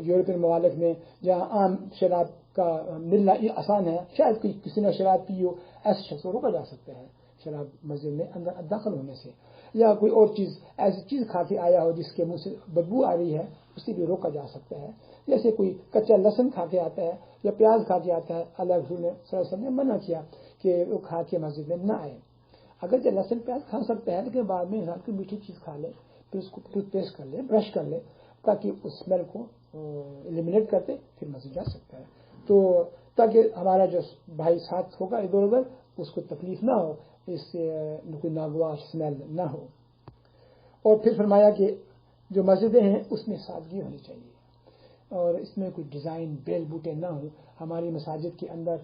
یورپین ممالک میں جہاں عام شراب کا ملنا آسان ہے، شاید کسی نے شراب پی ہو، ایسے شخص کو روکا جا سکتا ہے شراب مسجد میں اندر داخل ہونے سے. یا کوئی اور چیز ایسی چیز کھا کے آیا ہو جس کے منہ سے بدبو آ رہی ہے، اسے بھی روکا جا سکتا ہے. جیسے کوئی کچا لہسن کھا کے آتا ہے یا پیاز کھا کے آتا ہے، اللہ رسول نے صلی اللہ علیہ وسلم نے منع کیا کہ وہ کھا کے مسجد میں نہ آئے. اگر جو لہسن پیاز کھا سکتا ہے لیکن بعد میں انسان کوئی میٹھی چیز کھا لے، پھر اس کو ٹوتھ پیسٹ کر لے، برش کر لے تاکہ اس اسمیل کو ایلیمنیٹ کرتے پھر مسجد جا سکتا ہے. تو تاکہ ہمارا جو بھائی ساتھ ہوگا ادھر ادھر اس کو تکلیف نہ ہو، اس سے کوئی ناگوار اسمیل نہ ہو. اور پھر فرمایا کہ جو مسجدیں ہیں اس میں سادگی ہونی چاہیے اور اس میں کوئی ڈیزائن بیل بوٹے نہ ہوں. ہماری مساجد کے اندر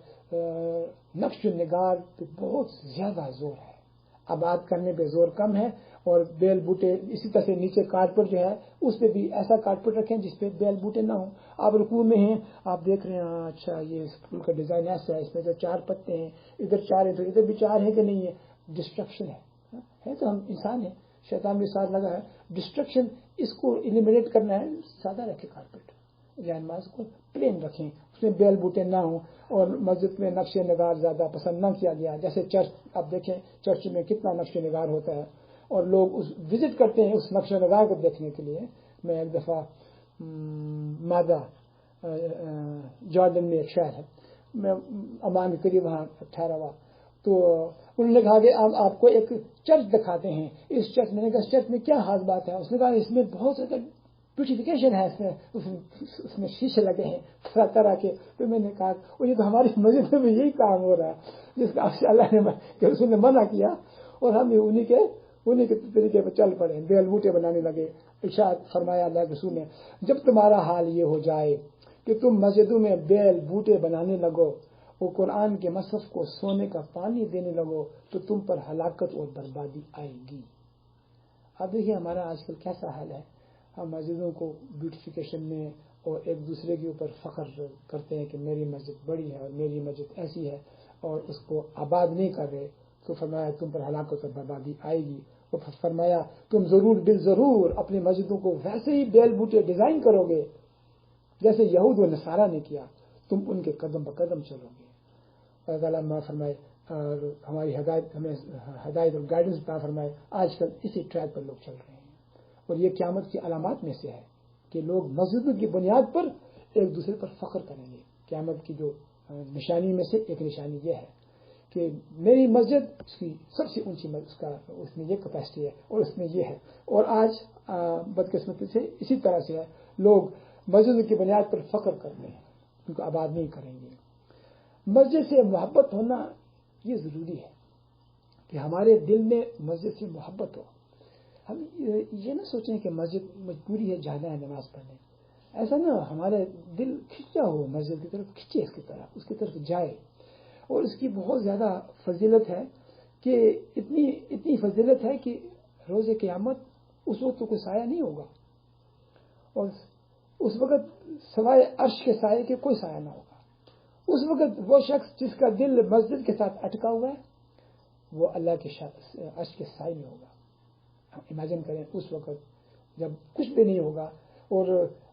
نقش و نگار پہ بہت زیادہ زور ہے، آباد کرنے پہ زور کم ہے، اور بیل بوٹے اسی طرح سے نیچے کارپیٹ جو ہے اس پہ بھی ایسا کارپیٹ رکھیں جس پہ بیل بوٹے نہ ہوں. آپ رکوع میں ہیں، آپ دیکھ رہے ہیں اچھا یہ پھول کا ڈیزائن ایسا ہے، اس میں جو 4 پتے ہیں، ادھر 4 ہے تو ادھر بھی 4 ہے کہ نہیں ہے، ڈسٹرکشن ہے تو ہم انسان ہیں، شیطان بھی ساتھ لگا ہے. ڈسٹرکشن اس کو ایلیمنیٹ کرنا ہے، سادہ رکھے کارپیٹ یا نماز کو پلین رکھیں، اس میں بیل بوٹے نہ ہوں. اور مسجد میں نقش نگار زیادہ پسند نہ کیا گیا. جیسے چرچ آپ دیکھیں چرچ میں کتنا نقش نگار ہوتا ہے اور لوگ وزٹ کرتے ہیں اس نقش نگار کو دیکھنے کے لیے. میں ایک دفعہ مادہ جارڈن میں ایک شہر ہے، میں امان کے قریب وہاں ٹھہرا ہوا، تو انہوں نے کہا کہ ہم آپ کو ایک چرچ دکھاتے ہیں. اس چرچ میں نے کہا اس چرچ میں کیا خاص بات ہے؟ اس نے کہا اس میں بہت زیادہ بیوٹیفیکیشن ہے، اس میں شیشے لگے ہیں طرح طرح کے. تو میں نے کہا وہ یہ تو ہماری مسجد میں یہی کام ہو رہا ہے جس کا اللہ نے اس نے منع کیا اور ہم انہیں کے طریقے پہ چل پڑے، بیل بوٹے بنانے لگے. ارشاد فرمایا اللہ کے رسول نے جب تمہارا حال یہ ہو جائے کہ تم مسجدوں میں بیل بوٹے بنانے لگو اور قرآن کے مصحف کو سونے کا پانی دینے لگو تو تم پر ہلاکت اور بربادی آئے گی. اب دیکھیے ہمارا آج کل کیسا حال ہے، ہم مسجدوں کو بیوٹیفیکیشن میں اور ایک دوسرے کے اوپر فخر کرتے ہیں کہ میری مسجد بڑی ہے اور میری مسجد ایسی ہے اور اس کو آباد نہیں کر رہے. تو فرمایا تم پر ہلاکت اور بربادی آئے گی. اور فرمایا تم ضرور بالضرور اپنی مسجدوں کو ویسے ہی بیل بوٹے ڈیزائن کرو گے جیسے یہود و نصارہ نے کیا، تم ان کے قدم بقدم چلو گے. اور تعالیٰ فرمائے اور ہماری ہدایت اور گائیڈنس عطا فرمائے. آج کل اسی ٹریک پر لوگ چل رہے ہیں اور یہ قیامت کی علامات میں سے ہے کہ لوگ مسجدوں کی بنیاد پر ایک دوسرے پر فخر کریں گے. قیامت کی جو نشانی میں سے ایک نشانی یہ ہے کہ میری مسجد اس کی سب سے اونچی اس میں یہ کیپیسٹی ہے اور اس میں یہ ہے. اور آج بدقسمتی سے اسی طرح سے ہے، لوگ مسجد کی بنیاد پر فخر کرتے ہیں، ان کو آباد نہیں کریں گے. مسجد سے محبت ہونا یہ ضروری ہے کہ ہمارے دل میں مسجد سے محبت ہو. ہم یہ نہ سوچیں کہ مسجد مجبوری ہے جانا ہے نماز پڑھنے، ایسا نہ، ہمارے دل کھنچا ہو مسجد کی طرف، کھنچے اس کی طرف جائے. اور اس کی بہت زیادہ فضیلت ہے کہ اتنی فضیلت ہے کہ روز قیامت اس وقت تو کوئی سایہ نہیں ہوگا اور اس وقت سوائے عرش کے سائے کے کوئی سایہ نہ ہوگا. اس وقت وہ شخص جس کا دل مسجد کے ساتھ اٹکا ہوا ہے وہ اللہ کے عرش کے سائے میں ہوگا. امیجن کریں اس وقت جب کچھ بھی نہیں ہوگا اور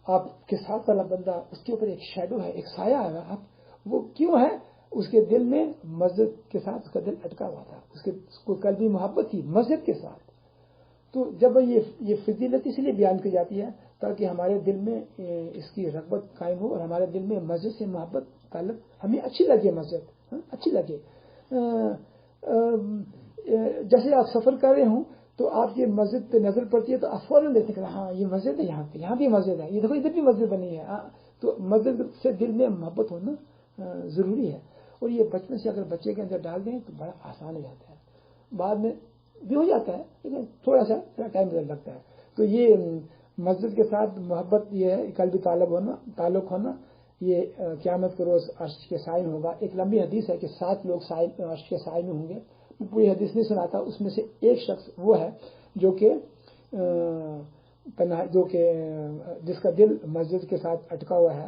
آپ کے ساتھ والا بندہ اس کے اوپر ایک شیڈو ہے، ایک سایہ ہے، آپ وہ کیوں ہے؟ اس کے دل میں مسجد کے ساتھ اس کا دل اٹکا ہوا تھا، اس کو قلبی محبت تھی مسجد کے ساتھ. تو جب یہ فضیلت اس لیے بیان کی جاتی ہے تاکہ ہمارے دل میں اس کی رغبت قائم ہو اور ہمارے دل میں مسجد سے محبت تعلق ہمیں اچھی لگے، مسجد اچھی لگے. جیسے آپ سفر کر رہے ہوں تو آپ یہ مسجد پہ نظر پڑتی ہے تو آپ فوراً دیکھتے ہیں کہ ہاں یہ مسجد ہے، یہاں بھی مسجد ہے، یہ دیکھو ادھر بھی مسجد بنی ہے. تو مسجد سے دل میں محبت ہونا ضروری ہے. اور یہ بچپن سے اگر بچے کے اندر ڈال دیں تو بڑا آسان ہو جاتا ہے، بعد میں بھی ہو جاتا ہے لیکن تھوڑا سا ٹائم لگتا ہے. تو یہ مسجد کے ساتھ محبت، یہ ہے قلبی تعلق ہونا، یہ قیامت کے روز عرش کے سائے میں ہوگا. ایک لمبی حدیث ہے کہ 7 لوگ عرش کے سائے میں ہوں گے. میں پوری حدیث نہیں سناتا، اس میں سے ایک شخص وہ ہے جو کہ جس کا دل مسجد کے ساتھ اٹکا ہوا ہے.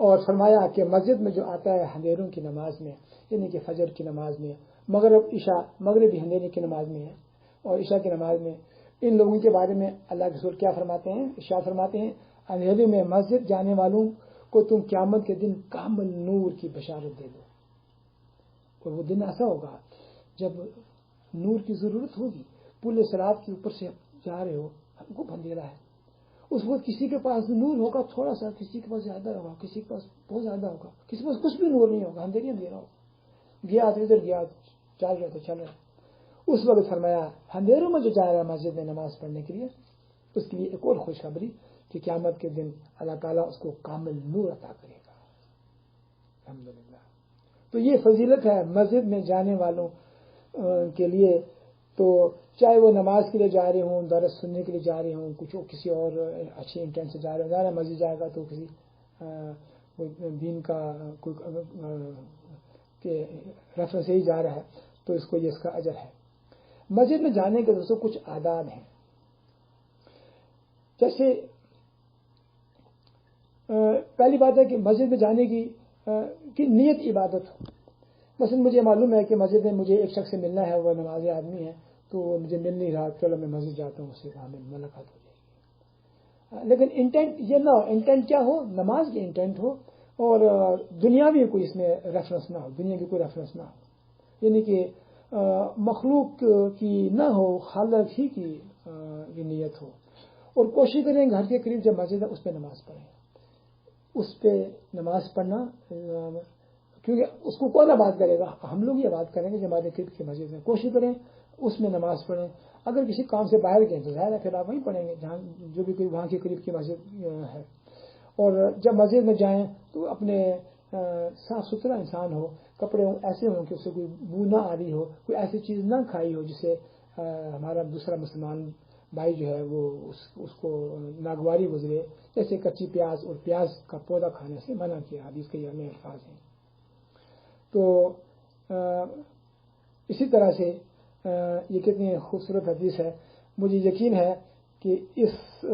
اور فرمایا کہ مسجد میں جو آتا ہے اندھیروں کی نماز میں، یعنی کہ فجر کی نماز میں، مغرب بھی اندھیرے کی نماز میں ہے اور عشاء کی نماز میں، ان لوگوں کے بارے میں اللہ کے رسول کیا فرماتے ہیں؟ ارشاد فرماتے ہیں اندھیرے میں مسجد جانے والوں کو تم قیامت کے دن کامل نور کی بشارت دے دو. اور وہ دن ایسا ہوگا جب نور کی ضرورت ہوگی. پل صراط کے اوپر سے جا رہے ہو، ہم کو اندھیرا ہے، اس وقت کسی کے پاس نور ہوگا تھوڑا سا، کسی کے پاس زیادہ ہوگا، کسی کے پاس بہت زیادہ ہوگا، کسی کے پاس کچھ بھی نور نہیں ہوگا، اندھیرا ہوگا. گیا ادھر گیا، چل رہے تو چل رہے. اس وقت فرمایا اندھیروں میں جو جا رہا ہے مسجد میں نماز پڑھنے کے لیے، اس کے لیے ایک اور خوشخبری کہ قیامت کے دن اللہ تعالیٰ اس کو کامل نور عطا کرے گا. الحمدللہ. تو یہ فضیلت ہے مسجد میں جانے والوں کے لیے. تو چاہے وہ نماز کے لیے جا رہے ہوں، درس سننے کے لیے جا رہے ہوں، کسی اور اچھے انٹینٹ سے جا رہے ہوں. ظاہر ہے مسجد جائے گا تو کسی دین کا ریفرنس سے ہی جا رہا ہے تو اس کو یہ اس کا اجر ہے. مسجد میں جانے کے دوستوں کچھ آداب ہیں. جیسے پہلی بات ہے کہ مسجد میں جانے کی نیت عبادت ہو. مثلا مجھے معلوم ہے کہ مسجد میں مجھے ایک شخص سے ملنا ہے، وہ نمازی آدمی ہے، تو وہ مجھے مل نہیں رہا، چلو میں مسجد جاتا ہوں، اس سے ہمیں ملاقات ہو جائے گی. لیکن انٹینٹ یہ نہ ہو. انٹینٹ کیا ہو؟ نماز کی انٹینٹ ہو اور دنیاوی کوئی اس میں ریفرنس نہ ہو، دنیا کی کوئی ریفرنس نہ ہو، یعنی کہ مخلوق کی نہ ہو، خالق ہی کی یہ نیت ہو. اور کوشش کریں گھر کے قریب جب مسجد ہے اس پہ نماز پڑھیں. اس پہ نماز پڑھنا، کیونکہ اس کو کون بات کرے گا؟ ہم لوگ یہ بات کریں گے جو ہمارے قریب کی مسجد میں. کوشش کریں اس میں نماز پڑھیں. اگر کسی کام سے باہر گئے تو ظاہر ہے پھر آپ وہیں پڑھیں گے جہاں جو بھی کوئی وہاں کے قریب کی مسجد ہے. اور جب مسجد میں جائیں تو اپنے صاف ستھرا انسان ہو، کپڑے ایسے ہوں کہ اس سے کوئی بو نہ آ رہی ہو، کوئی ایسی چیز نہ کھائی ہو جس سے ہمارا دوسرا مسلمان بھائی جو ہے وہ اس کو ناگواری گزرے. جیسے کچی پیاز اور پیاز کا پودا کھانے سے منع کیا، حدیث کے یہ الفاظ ہیں. تو اسی طرح سے یہ کتنی خوبصورت حدیث ہے. مجھے یقین ہے کہ اس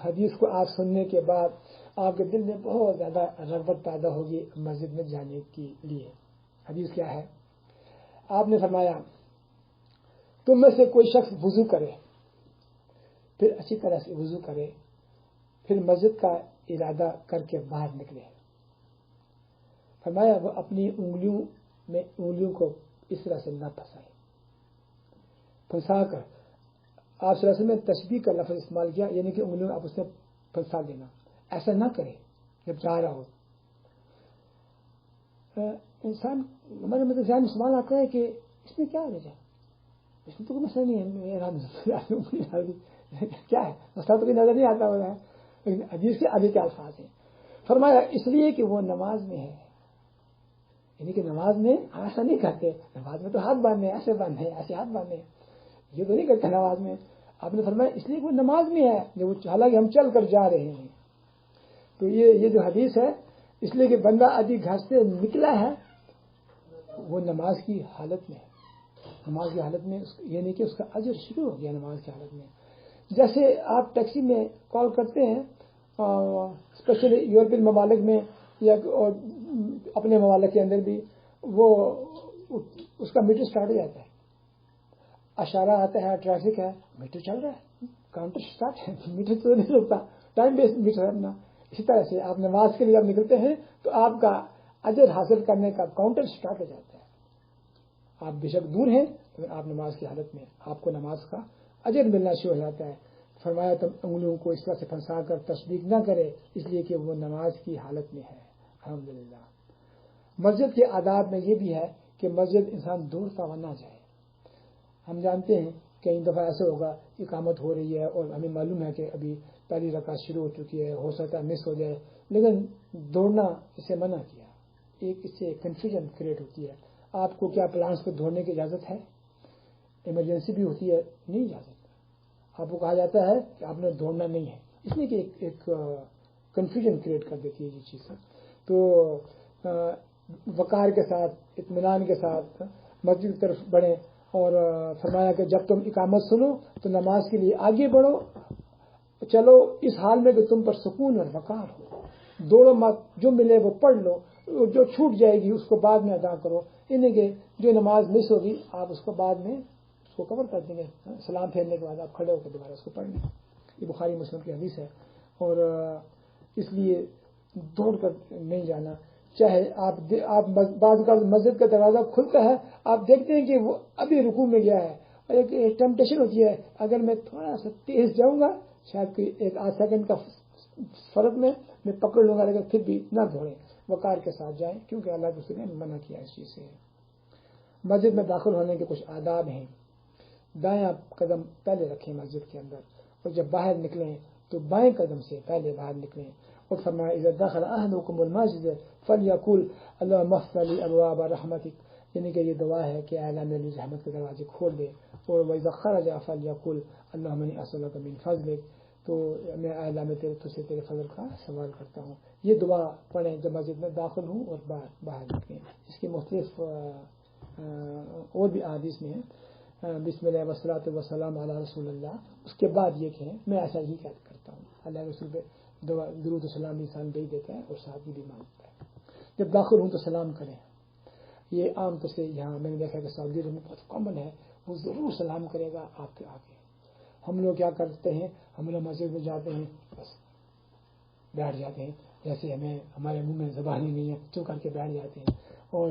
حدیث کو آپ سننے کے بعد آپ کے دل میں بہت زیادہ رغبت پیدا ہوگی مسجد میں جانے کے لیے. حدیث کیا ہے؟ آپ نے فرمایا تم میں سے کوئی شخص وضو کرے، پھر اچھی طرح سے وضو کرے، پھر مسجد کا ارادہ کر کے باہر نکلے. فرمایا وہ اپنی انگلیوں کو اس طرح سے نہ پھنسائے. پھنسا کر آپ صلی اللہ علیہ وسلم نے تشبیہ کا لفظ استعمال کیا، یعنی کہ انگلیوں آپ اس نے پھنسا دینا. ایسا نہ کرے جب جا رہا ہو. انسان ہمارے مطلب ذہن میں سوال آتا ہے کہ اس میں کیا حرج ہے، اس میں تو کوئی مسئلہ نہیں ہے، کیا ہے مسئلہ تو کوئی نظر نہیں آتا ہو رہا ہے. لیکن حدیث کے آگے کیا الفاظ ہیں؟ فرمایا اس لیے کہ وہ نماز میں ہے. یعنی کہ نماز میں ایسا نہیں کرتے. نماز میں تو ہاتھ باندھنے، ایسے باندھنے، ایسے ہاتھ باندھنے، یہ تو نہیں کرتے نماز میں. آپ نے فرمایا اس لیے کہ وہ نماز میں ہے، حالانکہ ہم چل کر جا رہے ہیں. تو یہ جو حدیث ہے، اس لیے کہ بندہ ابھی گھر سے نکلا ہے، وہ نماز کی حالت میں ہے. نماز کی حالت میں یعنی کہ اس کا اجر شروع ہو گیا نماز کی حالت میں. جیسے آپ ٹیکسی میں کال کرتے ہیں، اسپیشلی یورپین ممالک میں یا اپنے ممالک کے اندر بھی، وہ اس کا میٹر سٹارٹ ہو جاتا ہے، اشارہ آتا ہے، ٹریفک ہے، میٹر چل رہا ہے، کاؤنٹر سٹارٹ ہے، میٹر تو نہیں رکتا، ٹائم بیسڈ میٹر ہے اپنا. اسی طرح سے آپ نماز کے لیے جب نکلتے ہیں تو آپ کا اجر حاصل کرنے کا کاؤنٹر سٹارٹ ہو جاتا ہے. آپ بے شک دور ہیں لیکن آپ نماز کی حالت میں، آپ کو نماز کا اجر ملنا شروع ہو جاتا ہے. فرمایا تم انگلیوں کو اس طرح سے پھنسا کر تشبیہ نہ کرے، اس لیے کہ وہ نماز کی حالت میں ہے. الحمدللہ. مسجد کے آداب میں یہ بھی ہے کہ مسجد انسان دوڑتا ہوا نہ جائے. ہم جانتے ہیں کئی دفعہ ایسا ہوگا اقامت ہو رہی ہے اور ہمیں معلوم ہے کہ ابھی پہلی رکعت شروع ہو چکی ہے، ہو سکتا ہے مس ہو جائے، لیکن دوڑنا اسے منع کیا. اس سے کنفیوژن کریٹ ہوتی ہے. آپ کو کیا پلانٹس پہ دوڑنے کی اجازت ہے؟ ایمرجنسی بھی ہوتی ہے، نہیں اجازت. آپ کو کہا جاتا ہے کہ آپ نے دوڑنا نہیں ہے، اس لیے کہ ایک کنفیوژن کریٹ کر دیتی ہے یہ چیز. تو وقار کے ساتھ، اطمینان کے ساتھ مسجد کی طرف بڑھیں. اور فرمایا کہ جب تم اقامت سنو تو نماز کے لیے آگے بڑھو، چلو اس حال میں کہ تم پر سکون اور وقار ہو. دوڑو مت، جو ملے وہ پڑھ لو، جو چھوٹ جائے گی اس کو بعد میں ادا کرو، انہیں کہ جو نماز مس ہوگی آپ اس کو بعد میں اس کو کور کر دیں گے، سلام پھیرنے کے بعد آپ کھڑے ہو کے دوبارہ اس کو پڑھ لیں۔ یہ بخاری مسلم کی حدیث ہے۔ اور اس لیے دوڑ کر نہیں جانا، چاہے آپ بعض کا مسجد کا دروازہ کھلتا ہے، آپ دیکھتے ہیں کہ وہ ابھی رکوع میں گیا ہے، اور ایک ٹیمپٹیشن ہوتی ہے اگر میں تھوڑا سا تیز جاؤں گا شاید کوئی ایک آدھ سیکنڈ کا فرق میں پکڑ لوں گا، لیکن پھر بھی نہ دوڑیں، وقار کے ساتھ جائیں، کیونکہ اللہ کے رسول نے منع کیا اس چیز سے۔ مسجد میں داخل ہونے کے کچھ آداب ہیں۔ دایاں قدم پہلے رکھیں مسجد کے اندر، اور جب باہر نکلیں تو بائیں قدم سے پہلے باہر نکلیں۔ اور فرمایا اذا دخل احدكم المسجد فليقل اللهم افتح لي ابواب رحمتك، یعنی کہ یہ دعا ہے کہ اے اللہ میرے لیے رحمت کے دروازے کھول دے۔ اور واذا خرج فليقل اللهم اني اسالك من فضلك، تو میں اے اللہ میں تجھ سے تیرے فضل کا سوال کرتا ہوں۔ یہ دعا پڑھیں جب مسجد میں داخل ہوں اور باہر نکلیں۔ اس کی مختلف اور بھی احادیث میں ہیں، بسم اللہ والصلاۃ والسلام علی رسول اللہ، اس کے بعد یہ کہیں، میں ایسا ہی کرتا ہوں۔ اللہ کے رسول پہ درود و سلام انسان بھیج دیتا ہے اور ساتھ بھی مانگتا ہے۔ جب داخل ہوں تو سلام کریں۔ یہ عام طور سے یہاں میں نے دیکھا کہ سعودی عرب میں بہت کامن ہے، وہ ضرور سلام کرے گا آپ کے آگے۔ ہم لوگ کیا کرتے ہیں، ہم لوگ مسجد میں جاتے ہیں بس بیٹھ جاتے ہیں، جیسے ہمارے منہ میں زبان ہی نہیں ہے، چپ کر کے بیٹھ جاتے ہیں، اور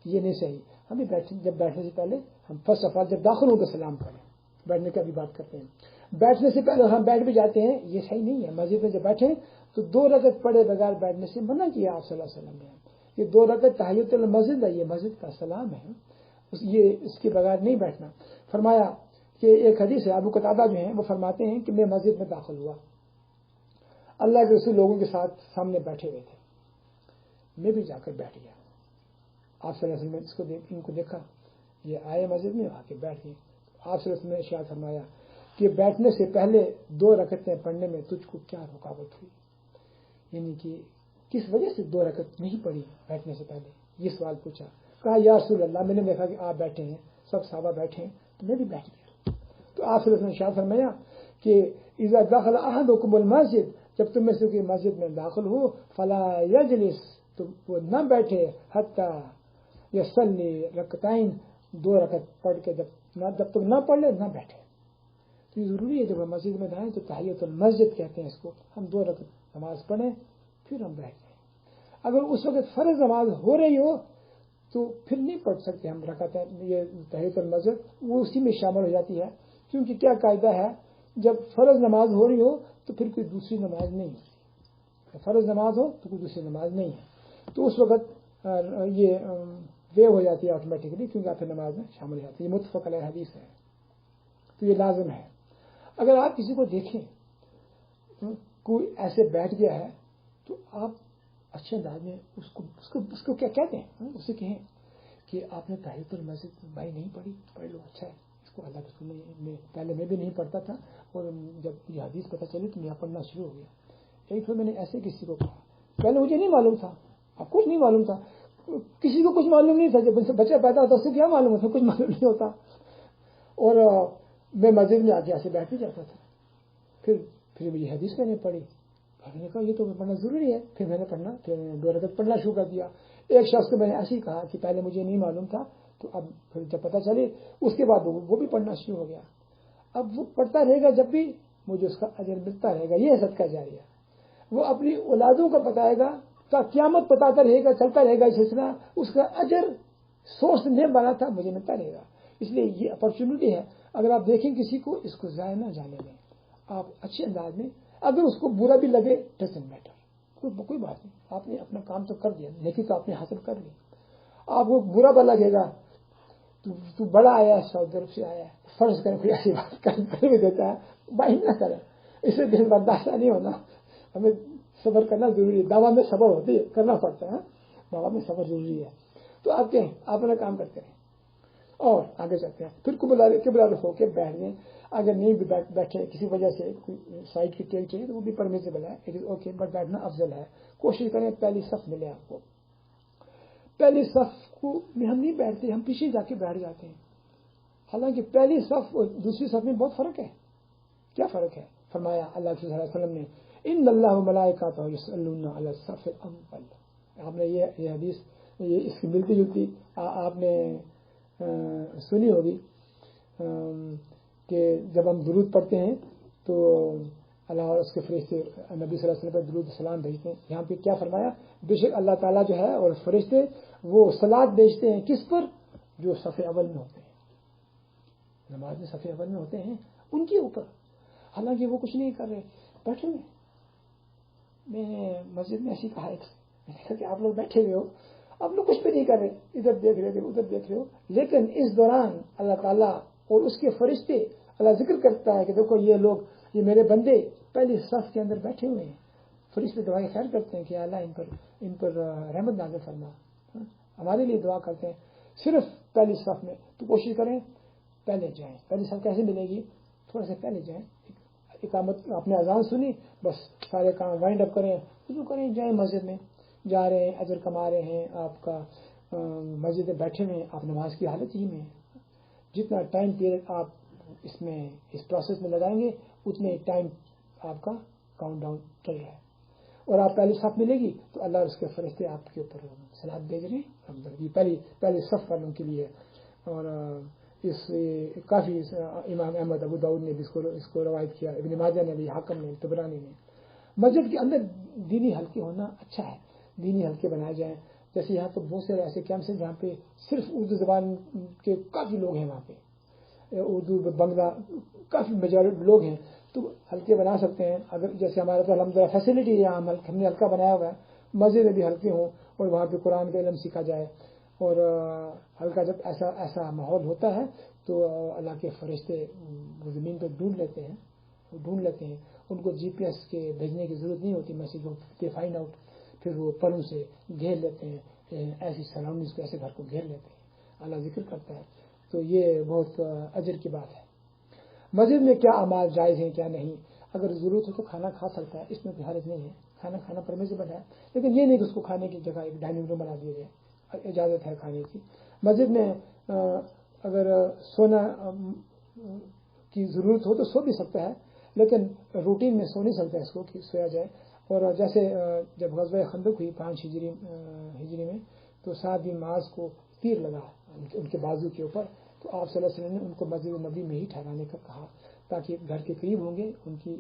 یہ نہیں صحیح۔ ہمیں جب بیٹھنے سے پہلے ہم فرسٹ آف آل جب داخل ہوں تو سلام کریں۔ بیٹھنے کا بھی بات کرتے ہیں، بیٹھنے سے پہلے ہم بیٹھ بھی جاتے ہیں، یہ صحیح نہیں ہے۔ مسجد میں جب بیٹھیں تو 2 رکعت پڑھے بغیر بیٹھنے سے منع کیا آپ صلی اللہ علیہ وسلم نے۔ یہ 2 رکعت تحیۃ المسجد ہے، یہ مسجد کا سلام ہے، یہ اس کے بغیر نہیں بیٹھنا۔ فرمایا کہ ایک حدیث ہے، ابو قتادہ جو ہیں وہ فرماتے ہیں کہ میں مسجد میں داخل ہوا، اللہ کے رسول لوگوں کے ساتھ سامنے بیٹھے ہوئے تھے، میں بھی جا کر بیٹھ گیا۔ آپ صلی اللہ علیہ وسلم نے ان کو دیکھا، یہ آئے مسجد میں آ کے بیٹھ گئے۔ آپ صلی اللہ علیہ وسلم نے ارشاد فرمایا کہ بیٹھنے سے پہلے 2 رکعتیں پڑھنے میں تجھ کو کیا رکاوٹ ہوئی، یعنی کہ کس وجہ سے 2 رکعت نہیں پڑھی بیٹھنے سے پہلے، یہ سوال پوچھا۔ کہا یا رسول اللہ، میں نے دیکھا کہ آپ بیٹھے ہیں، سب صحابہ بیٹھے ہیں تو میں بھی بیٹھ گیا۔ تو آپ صلی اللہ علیہ وسلم نے ارشاد فرمایا کہ اذا دخل احدكم المسجد، جب تم میں سے کوئی مسجد میں داخل ہو، فلا یجلس، تو وہ نہ بیٹھے، حتی یصلی رکعتین، 2 رکعت پڑھ کے جب تک نہ پڑھ لے نہ بیٹھے۔ تو یہ ضروری ہے جب ہم مسجد میں جائیں تو تحیۃ المسجد کہتے ہیں اس کو، ہم 2 رکعت نماز پڑھیں پھر ہم بیٹھ جائیں۔ اگر اس وقت فرض نماز ہو رہی ہو تو پھر نہیں پڑھ سکتے ہم رکعتیں، یہ تحیۃ المسجد وہ اسی میں شامل ہو جاتی ہے، کیونکہ کیا قاعدہ ہے، جب فرض نماز ہو رہی ہو تو پھر کوئی دوسری نماز نہیں ہوتی، فرض نماز ہو تو کوئی دوسری نماز نہیں ہے، تو اس وقت یہ ویو ہو جاتی ہے آٹومیٹکلی، کیونکہ آپ نماز میں شامل ہو جاتی ہے۔ یہ متفق علیہ حدیث ہے، تو یہ لازم ہے۔ اگر آپ کسی کو دیکھیں کوئی ایسے بیٹھ گیا ہے تو آپ اچھے انداز میں اس کو کیا کہتے ہیں، اسے کہیں کہ آپ نے تحیۃ المسجد بھائی نہیں پڑھی، پڑھ لو، اچھا ہے، اس کو اللہ کے رسول نے پہلے میں بھی نہیں پڑھتا تھا، اور جب یہ حدیث پتہ چلی تو میں پڑھنا شروع ہو گیا۔ ایک میں نے ایسے کسی کو کہا، پہلے مجھے نہیں معلوم تھا، اب کچھ نہیں معلوم تھا، کسی کو کچھ معلوم نہیں تھا، جب بچہ پیدا ہوتا اس کو کیا معلوم ہوتا، کچھ معلوم نہیں ہوتا، اور میں مسجد میں آ کے ایسے بیٹھ بھی جاتا تھا۔ پھر یہ حدیث میں نے پڑھی، میں نے کہا یہ تو پڑھنا ضروری ہے، پھر میں نے پھر 2 رکعت پڑھنا شروع کر دیا۔ ایک شخص کو میں نے ایسے ہی کہا کہ پہلے مجھے نہیں معلوم تھا، تو اب پھر جب پتہ چلی اس کے بعد وہ بھی پڑھنا شروع ہو گیا۔ اب وہ پڑھتا رہے گا، جب بھی مجھے اس کا اجر ملتا رہے گا، یہ صدقہ جاریہ۔ وہ اپنی اولادوں کو بتائے گا، کا قیامت بتاتا رہے گا، چلتا رہے گا یہ سلسلہ، اس کا اجر سورس نہیں بنا تھا مجھے ملتا رہے گا۔ اس لیے یہ اپرچونٹی ہے، اگر آپ دیکھیں کسی کو، اس کو ضائع نہ جانے دیں، آپ اچھے انداز میں، اگر اس کو برا بھی لگے ڈزنٹ میٹر، کوئی بات نہیں، آپ نے اپنا کام تو کر دیا، لیکن تو آپ نے حاصل کر لی۔ آپ کو برا بھی لگے گا، تو بڑا آیا ہے، سعودی طرف سے آیا ہے، فرض کریں کوئی ایسی بات کر بھی دیتا ہے، بائن نہ کریں، اسے دل برداشت نہیں ہونا، ہمیں صبر کرنا ضروری ہے، دعویٰ میں صبر ہوتی ہے، کرنا پڑتا ہے، دعویٰ میں صبر ضروری ہے۔ تو آپ کہیں آپ اپنا کام کرتے ہیں اور آگے چلتے ہیں، پھر قبلہ رخ ہو کے بیٹھ گئے۔ اگر نہیں بھی بیٹھے کسی وجہ سے، کوئی سائڈ کی ٹیل چاہیے تو وہ بھی پرمیسیبل ہے، اٹ از اوکے، بٹ بیٹھنا افضل ہے۔ کوشش کریں پہلی صف ملے آپ کو، پہلی صف میں ہم نہیں بیٹھتے، ہم پیچھے جا کے بیٹھ جاتے ہیں، حالانکہ پہلی صف اور دوسری صف میں بہت فرق ہے۔ کیا فرق ہے؟ فرمایا اللہ صلی اللہ علیہ وسلم نے ان اللہ ملائکۃہ یصلون علی الصف الاول. آپ نے یہ حدیث یہ اس کی ملتی جلتی آپ نے سنی ہوگی کہ جب ہم درود پڑھتے ہیں تو اللہ اور اس کے فرشتے نبی صلی اللہ علیہ وسلم پر درود السلام بھیجتے ہیں. یہاں پہ کیا فرمایا؟ بے شک اللہ تعالیٰ جو ہے اور فرشتے وہ صلات بھیجتے ہیں کس پر؟ جو صف اول میں ہوتے ہیں، نماز میں صف اول میں ہوتے ہیں ان کے اوپر. حالانکہ وہ کچھ نہیں کر رہے، بیٹھے ہوئے. میں نے مسجد میں ایسی کہا میں نے کہا کہ آپ لوگ بیٹھے ہوئے ہو، آپ لوگ کچھ بھی نہیں کر رہے، ادھر دیکھ رہے ہو ادھر دیکھ رہے ہو، لیکن اس دوران اللہ تعالیٰ اور اس کے فرشتے اللہ ذکر کرتا ہے کہ دیکھو یہ لوگ، یہ میرے بندے پہلی صف کے اندر بیٹھے ہوئے ہیں. فرشتے دعائیں خیر کرتے ہیں کہ اللہ ان پر رحمت نازل فرما، ہمارے لیے دعا کرتے ہیں. صرف پہلی صف میں تو کوشش کریں پہلے جائیں. پہلی صف کیسے ملے گی؟ تھوڑا سا پہلے جائیں، اقامت اپنے اذان سنی، بس سارے کام وائنڈ اپ کریں، وضو کریں، جائیں مسجد میں. جا رہے ہیں، اجر کما رہے ہیں، آپ کا مسجد میں بیٹھے ہوئے آپ نماز کی حالت ہی میں. جتنا ٹائم پیریڈ آپ اس پروسیس میں لگائیں گے اتنے ٹائم آپ کا کاؤنٹ ڈاؤن چل رہا ہے. اور آپ پہلی صف ملے گی تو اللہ اور اس کے فرشتے آپ کے اوپر صلات بھیج رہے ہیں پہلی صف والوں کے لیے. اور اس کافی امام احمد ابو داؤد نے اس کو روایت کیا، ابن ماجہ نے بھی، حاکم نے، طبرانی نے. مسجد کے اندر دینی حلقے ہونا اچھا ہے، دینی حلقے بنائے جائیں. جیسے یہاں پر بہت سے ایسے کیمپس ہیں جہاں پہ صرف اردو زبان کے کافی لوگ ہیں، وہاں پہ اردو بنگلہ کافی میجورٹی لوگ ہیں، تو حلقے بنا سکتے ہیں. اگر جیسے ہمارے پاس الحمدللہ فیسلٹی ہے، یہاں ہم نے حلقہ بنایا ہوا ہے، مسجد میں بھی حلقے ہوں اور وہاں پہ قرآن کا علم سیکھا جائے. اور حلقہ جب ایسا ماحول ہوتا ہے تو اللہ کے فرشتے وہ زمین پہ ڈھونڈ لیتے ہیں. ان کو جی پی ایس کے بھیجنے کی ضرورت نہیں ہوتی میسج کو، دے فائنڈ آؤٹ، پھر وہ پروں سے گھیر لیتے ہیں، ایسی سراؤنڈنگس کو، ایسے گھر کو گھیر لیتے ہیں. اللہ ذکر کرتا ہے. تو یہ بہت اجر کی بات ہے. مسجد میں کیا اعمال جائز ہیں کیا نہیں؟ اگر ضرورت ہو تو کھانا کھا سکتا ہے، اس میں کوئی حرج نہیں ہے، کھانا کھانا پرمیسیبل ہے، لیکن یہ نہیں کہ اس کو کھانے کی جگہ ایک ڈائننگ روم بنا دیا جائے. اجازت ہے کھانے کی. مسجد میں اگر سونا کی ضرورت ہو تو سو بھی سکتا ہے، لیکن روٹین میں سو نہیں سکتا اس کو کہ سویا جائے. اور جیسے جب غزوہ خندق ہوئی 5 ہجری میں، تو 7 دن معاذ کو تیر لگا ان کے بازو کے اوپر، تو آپ صلی اللہ علیہ وسلم نے ان کو مسجد نبی میں ہی ٹھہرانے کا کہا تاکہ گھر کے قریب ہوں گے، ان کی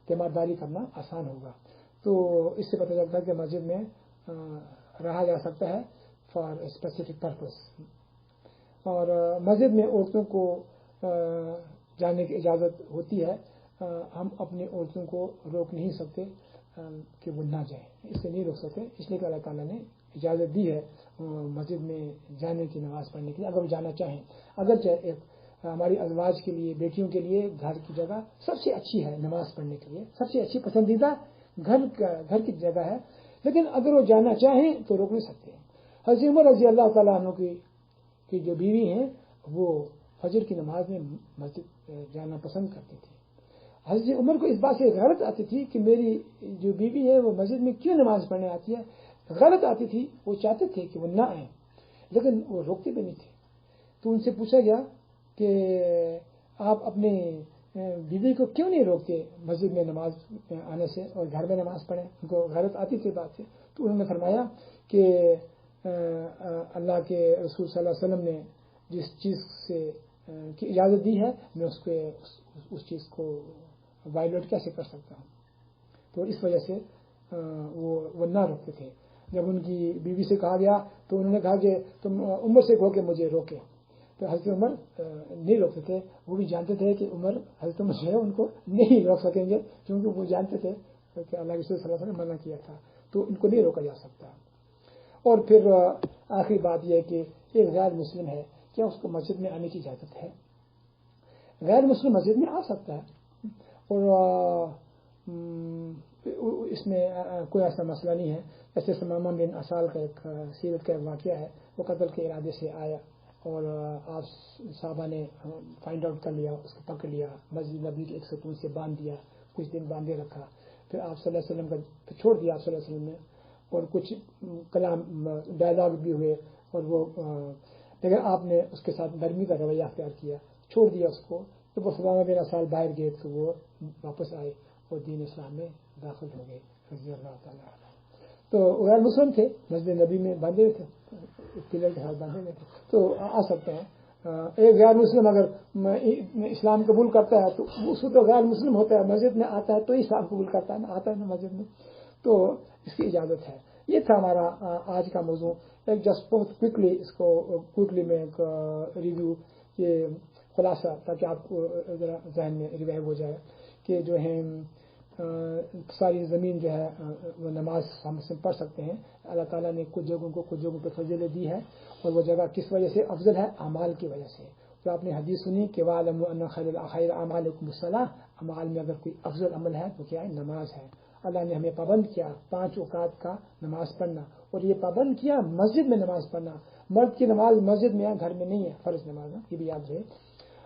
تیمارداری کرنا آسان ہوگا. تو اس سے پتہ چلتا ہے کہ مسجد میں رہا جا سکتا ہے فار اسپیسیفک پرپز. اور مسجد میں عورتوں کو جانے کی اجازت ہوتی ہے. ہم اپنی عورتوں کو روک نہیں سکتے کہ وہ نہ جائیں، اس سے نہیں روک سکتے، اس لیے کہ اللہ تعالیٰ نے اجازت دی ہے مسجد میں جانے کی، نماز پڑھنے کے لیے اگر وہ جانا چاہیں. اگرچہ ہماری ازواج کے لیے، بیٹیوں کے لیے گھر کی جگہ سب سے اچھی ہے نماز پڑھنے کے لیے، سب سے اچھی پسندیدہ گھر کی جگہ ہے، لیکن اگر وہ جانا چاہیں تو روک نہیں سکتے. حضرت عمر رضی اللہ تعالیٰ عنہ کی جو بیوی ہیں وہ فجر کی نماز میں مسجد جانا پسند کرتی تھی. حضرت عمر کو اس بات سے غیرت آتی تھی کہ میری جو بیوی ہے وہ مسجد میں کیوں نماز پڑھنے آتی ہے، غیرت آتی تھی. وہ چاہتے تھے کہ وہ نہ آئیں لیکن وہ روکتے بھی نہیں تھے. تو ان سے پوچھا گیا کہ آپ اپنے بیوی کو کیوں نہیں روکتے مسجد میں نماز آنے سے اور گھر میں نماز پڑھیں؟ ان کو غیرت آتی تھی بات سے. تو انہوں نے فرمایا کہ اللہ کے رسول صلی اللہ علیہ وسلم نے جس چیز سے کی اجازت دی ہے میں اس چیز کو وائلیٹ کیسے کر سکتا ہوں. تو اس وجہ سے وہ نہ روکتے تھے. جب ان کی بیوی سے کہا گیا تو انہوں نے کہا کہ تم عمر سے کہو کہ مجھے روکے. تو حضرت عمر نہیں روکتے تھے. وہ بھی جانتے تھے کہ عمر حضرت عمر جو ہے ان کو نہیں روک سکیں گے، کیونکہ وہ جانتے تھے کہ اللہ کے رسول صلی اللہ علیہ وسلم نے منع کیا تھا، تو ان کو نہیں روکا جا سکتا. اور پھر آخری بات یہ ہے کہ ایک غیر مسلم ہے، کیا اس کو مسجد میں آنے کی اجازت ہے؟ غیر مسلم مسجد میں آ سکتا ہے اور اس میں کوئی ایسا مسئلہ نہیں ہے. جیسے ثمامہ بن اسال کا ایک سیرت کا واقعہ ہے. وہ قتل کے ارادے سے آیا اور آپ صحابہ نے فائنڈ آؤٹ کر لیا، اس کو پکڑ لیا، مسجد نبی کے ایک ستون سے باندھ دیا، کچھ دن باندھے رکھا، پھر آپ صلی اللہ علیہ وسلم کا چھوڑ دیا آپ صلی اللہ علیہ وسلم نے، اور کچھ کلام ڈائلاگ بھی ہوئے اور وہ لیکن آپ نے اس کے ساتھ نرمی کا رویہ اختیار کیا، چھوڑ دیا اس کو. جب وہ ثمامہ بن اسال باہر گئے تو وہ واپس آئے وہ دین اسلام میں داخل ہو گئے رضی اللہ تعالیٰ عنہ. تو غیر مسلم تھے، مسجد نبی میں باندھے ہوئے تھے، پلر کے ساتھ باندھے ہوئے تھے، تو آ سکتے ہیں. ایک غیر مسلم اگر اسلام قبول کرتا ہے تو اس کو تو غیر مسلم ہوتا ہے، مسجد میں آتا ہے تو ہی اسلام قبول کرتا ہے، آتا ہے نا مسجد میں، تو اس کی اجازت ہے. یہ تھا ہمارا آج کا موضوع. ایک جسٹ بہت کوئکلی اس کو کوئکلی میں ایک ریویو، یہ خلاصہ، تاکہ آپ کو ذرا ذہن میں ریوائو ہو جائے کہ جو ہے ساری زمین جو ہے وہ نماز ہم سے پڑھ سکتے ہیں. اللہ تعالیٰ نے کچھ جگہوں پہ فضیلت دی ہے، اور وہ جگہ کس وجہ سے افضل ہے؟ اعمال کی وجہ سے. تو آپ نے حدیث سنی کہ وَاعْلَمُوا أَنَّ خَيْرَ أَعْمَالِكُمُ الصَّلَاةُ، اعمال میں اگر کوئی افضل عمل ہے تو کیا ہے؟ نماز ہے. اللہ نے ہمیں پابند کیا 5 اوقات کا نماز پڑھنا، اور یہ پابند کیا مسجد میں نماز پڑھنا. مرد کی نماز مسجد میں ہے، گھر میں نہیں ہے، فرض نماز ہے، یہ بھی یاد رہے.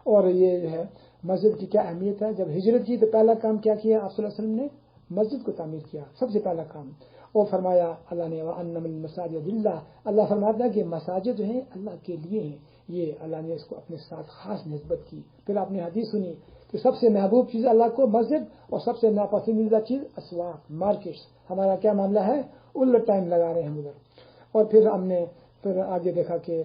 اور یہ جو ہے مسجد کی کیا اہمیت ہے. جب ہجرت کی تو پہلا کام کیا کیا آپ صلی اللہ علیہ وسلم نے؟ مسجد کو تعمیر کیا، سب سے پہلا کام. اور فرمایا اللہ نے وَأَنَّ مِنَ الْمَسَاجِدِ لِلَّهِ، اللہ فرماتا ہے کہ مساجد جو ہیں اللہ کے لیے ہیں. یہ اللہ نے اس کو اپنے ساتھ خاص نسبت کی. پھر آپ نے حدیث سنی کہ سب سے محبوب چیز اللہ کو مسجد، اور سب سے ناپسندیدہ چیز اسواق، مارکیٹس. ہمارا کیا معاملہ ہے؟ الٹ ٹائم لگا رہے ہیں ادھر. اور پھر ہم نے آگے دیکھا کہ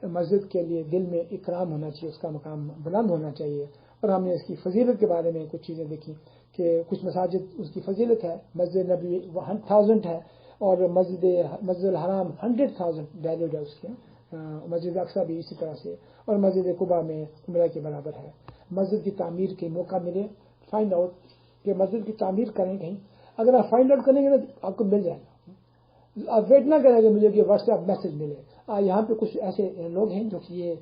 مسجد کے لیے دل میں اکرام ہونا چاہیے، اس کا مقام بلند ہونا چاہیے. اور ہم نے اس کی فضیلت کے بارے میں کچھ چیزیں دیکھی کہ کچھ مساجد اس کی فضیلت ہے. مسجد نبی 1000 ہے، اور مسجد الحرام 100,000 ویلیڈ ہے اس کے. مسجد اقصی بھی اسی طرح سے، اور مسجد قباء میں عمرہ کے برابر ہے. مسجد کی تعمیر کے موقع ملے، فائنڈ آؤٹ کہ مسجد کی تعمیر کریں کہیں. اگر آپ فائنڈ آؤٹ کریں گے تو آپ کو مل جائے گا. آپ ویٹ نہ کریں کہ مجھے کہ واٹس ایپ میسج ملے. یہاں پہ کچھ ایسے لوگ ہیں جو کہ یہ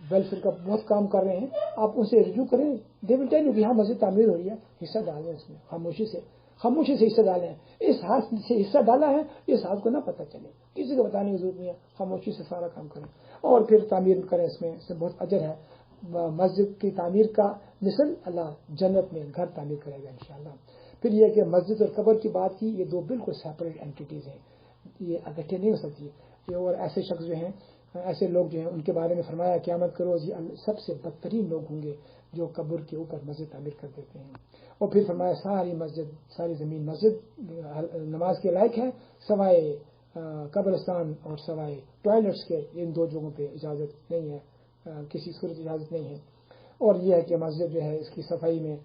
ویلفیئر کا بہت کام کر رہے ہیں، آپ ان سے رجوع کریں. دے ول ٹیل یو کہ یہاں مسجد تعمیر ہو رہی ہے، حصہ ڈالیں اس میں، خاموشی سے حصہ ڈالیں. اس ہاتھ سے حصہ ڈالا ہے، اس ہاتھ کو نہ پتہ چلے، کسی کو بتانے کی ضرورت نہیں ہے، خاموشی سے سارا کام کریں اور پھر تعمیر کریں. اس میں بہت اجر ہے. مسجد کی تعمیر کا مثل اللہ جنت میں گھر تعمیر کرے گا انشاءاللہ. پھر یہ کہ مسجد اور قبر کی بات کی، یہ دو بالکل سیپریٹ اینٹیز ہیں، یہ اکٹھے نہیں ہو سکتی. اور ایسے شخص جو ہیں، ایسے لوگ جو ہیں، ان کے بارے میں فرمایا قیامت کے روز یہ سب سے بدترین لوگ ہوں گے جو قبر کے اوپر مسجد تعمیر کر دیتے ہیں. اور پھر فرمایا ساری زمین مسجد نماز کے لائق ہے، سوائے قبرستان اور سوائے ٹوائلٹس کے. ان 2 جگہوں پہ اجازت نہیں ہے، کسی صورت اجازت نہیں ہے. اور یہ ہے کہ مسجد جو ہے اس کی صفائی میں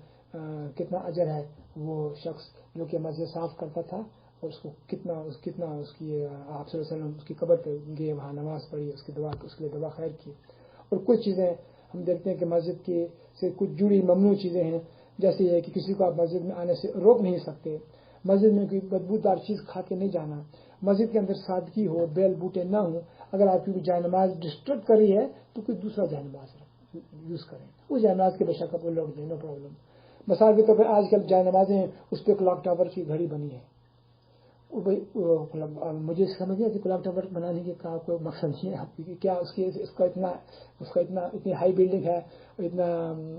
کتنا اجر ہے. وہ شخص جو کہ مسجد صاف کرتا تھا، اور اس کو کتنا اس کی آپ صلی اللہ علیہ وسلم اس کی قبر پہ گئے، وہاں نماز پڑھی، اس کے لیے دعا خیر کی. اور کچھ چیزیں ہم دیکھتے ہیں کہ مسجد کی سے کچھ جڑی ممنوع چیزیں ہیں، جیسے یہ کہ کسی کو آپ مسجد میں آنے سے روک نہیں سکتے، مسجد میں کوئی بدبودار چیز کھا کے نہیں جانا، مسجد کے اندر سادگی ہو، بیل بوٹے نہ ہوں. اگر آپ کی جائے نماز ڈسٹرب کر رہی ہے تو کوئی دوسرا جائے نماز یوز کریں، اس جائے نماز کے بے شک آپ لوٹ دیں، نو پرابلم. مثال کے طور پر آج کل جائے نمازیں اس پہ کلاک ٹاور کی گھڑی بنی ہے. مجھے سمجھ نہیں آتی کلاک ٹاور بنانے کا کوئی مقصد نہیں ہے. کیا اس کا اتنی ہائی بلڈنگ ہے، اتنا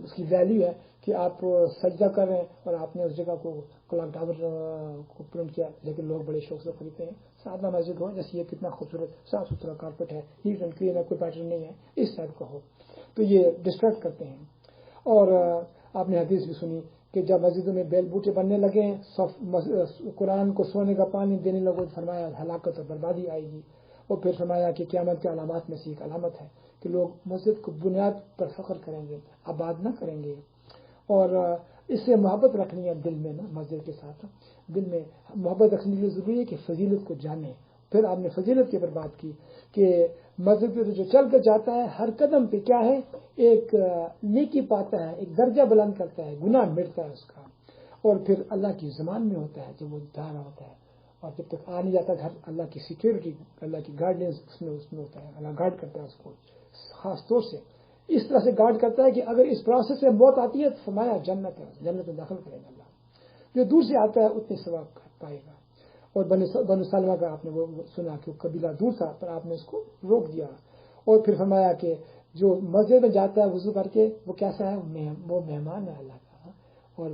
اس کی ویلیو ہے کہ آپ سجدہ کر رہے ہیں اور آپ نے اس جگہ کو کلاک ٹاور کو پرنٹ کیا. لیکن لوگ بڑے شوق سے خریدتے ہیں. سادہ مسجد ہو، جیسے یہ کتنا خوبصورت صاف ستھرا کارپیٹ ہے، نیٹ اینڈ کلین ہے، کوئی پیٹرن نہیں ہے، اس ٹائپ کا ہو تو یہ ڈسٹریکٹ کرتے ہیں. اور آپ نے حدیث بھی سنی کہ جب مسجدوں میں بیل بوٹے بننے لگے، قرآن کو سونے کا پانی دینے لگو، فرمایا ہلاکت اور بربادی آئے گی. اور پھر فرمایا کہ قیامت کے علامات میں سے ایک علامت ہے کہ لوگ مسجد کو بنیاد پر فخر کریں گے، آباد نہ کریں گے. اور اس سے محبت رکھنی ہے دل میں نا، مسجد کے ساتھ دل میں محبت رکھنے کے لیے ضروری ہے کہ فضیلت کو جانیں. پھر آپ نے فضیلت کے اوپر بات کی کہ مسجد پہ جو چل کر جاتا ہے ہر قدم پہ کیا ہے؟ ایک نیکی پاتا ہے، ایک درجہ بلند کرتا ہے، گناہ مٹتا ہے اس کا. اور پھر اللہ کی زمان میں ہوتا ہے جب وہ جا رہا ہوتا ہے، اور جب تک آ نہیں جاتا گھر، اللہ کی سیکیورٹی، اللہ کی گارڈنس اس میں ہوتا ہے. اللہ گارڈ کرتا ہے اس کو خاص طور سے، اس طرح سے گارڈ کرتا ہے کہ اگر اس پروسیس سے موت آتی ہے تو فرمایا جنت ہے، جنت میں داخل کرے گا اللہ. جو دور سے آتا ہے اتنے ثواب پائے گا. اور بنو سلمہ کا آپ نے وہ سنا کہ وہ قبیلہ دور تھا، پر آپ نے اس کو روک دیا. اور پھر فرمایا کہ جو مسجد میں جاتا ہے وضو کر کے وہ کیسا ہے؟ وہ مہمان ہے اللہ کا. اور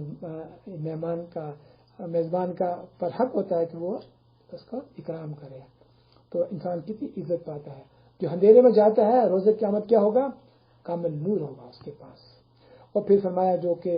میزبان کا پر حق ہوتا ہے کہ وہ اس کا اکرام کرے. تو انسان کتنی عزت پاتا ہے. جو اندھیرے میں جاتا ہے روز قیامت کیا ہوگا؟ کامل نور ہوگا اس کے پاس. اور پھر فرمایا جو کہ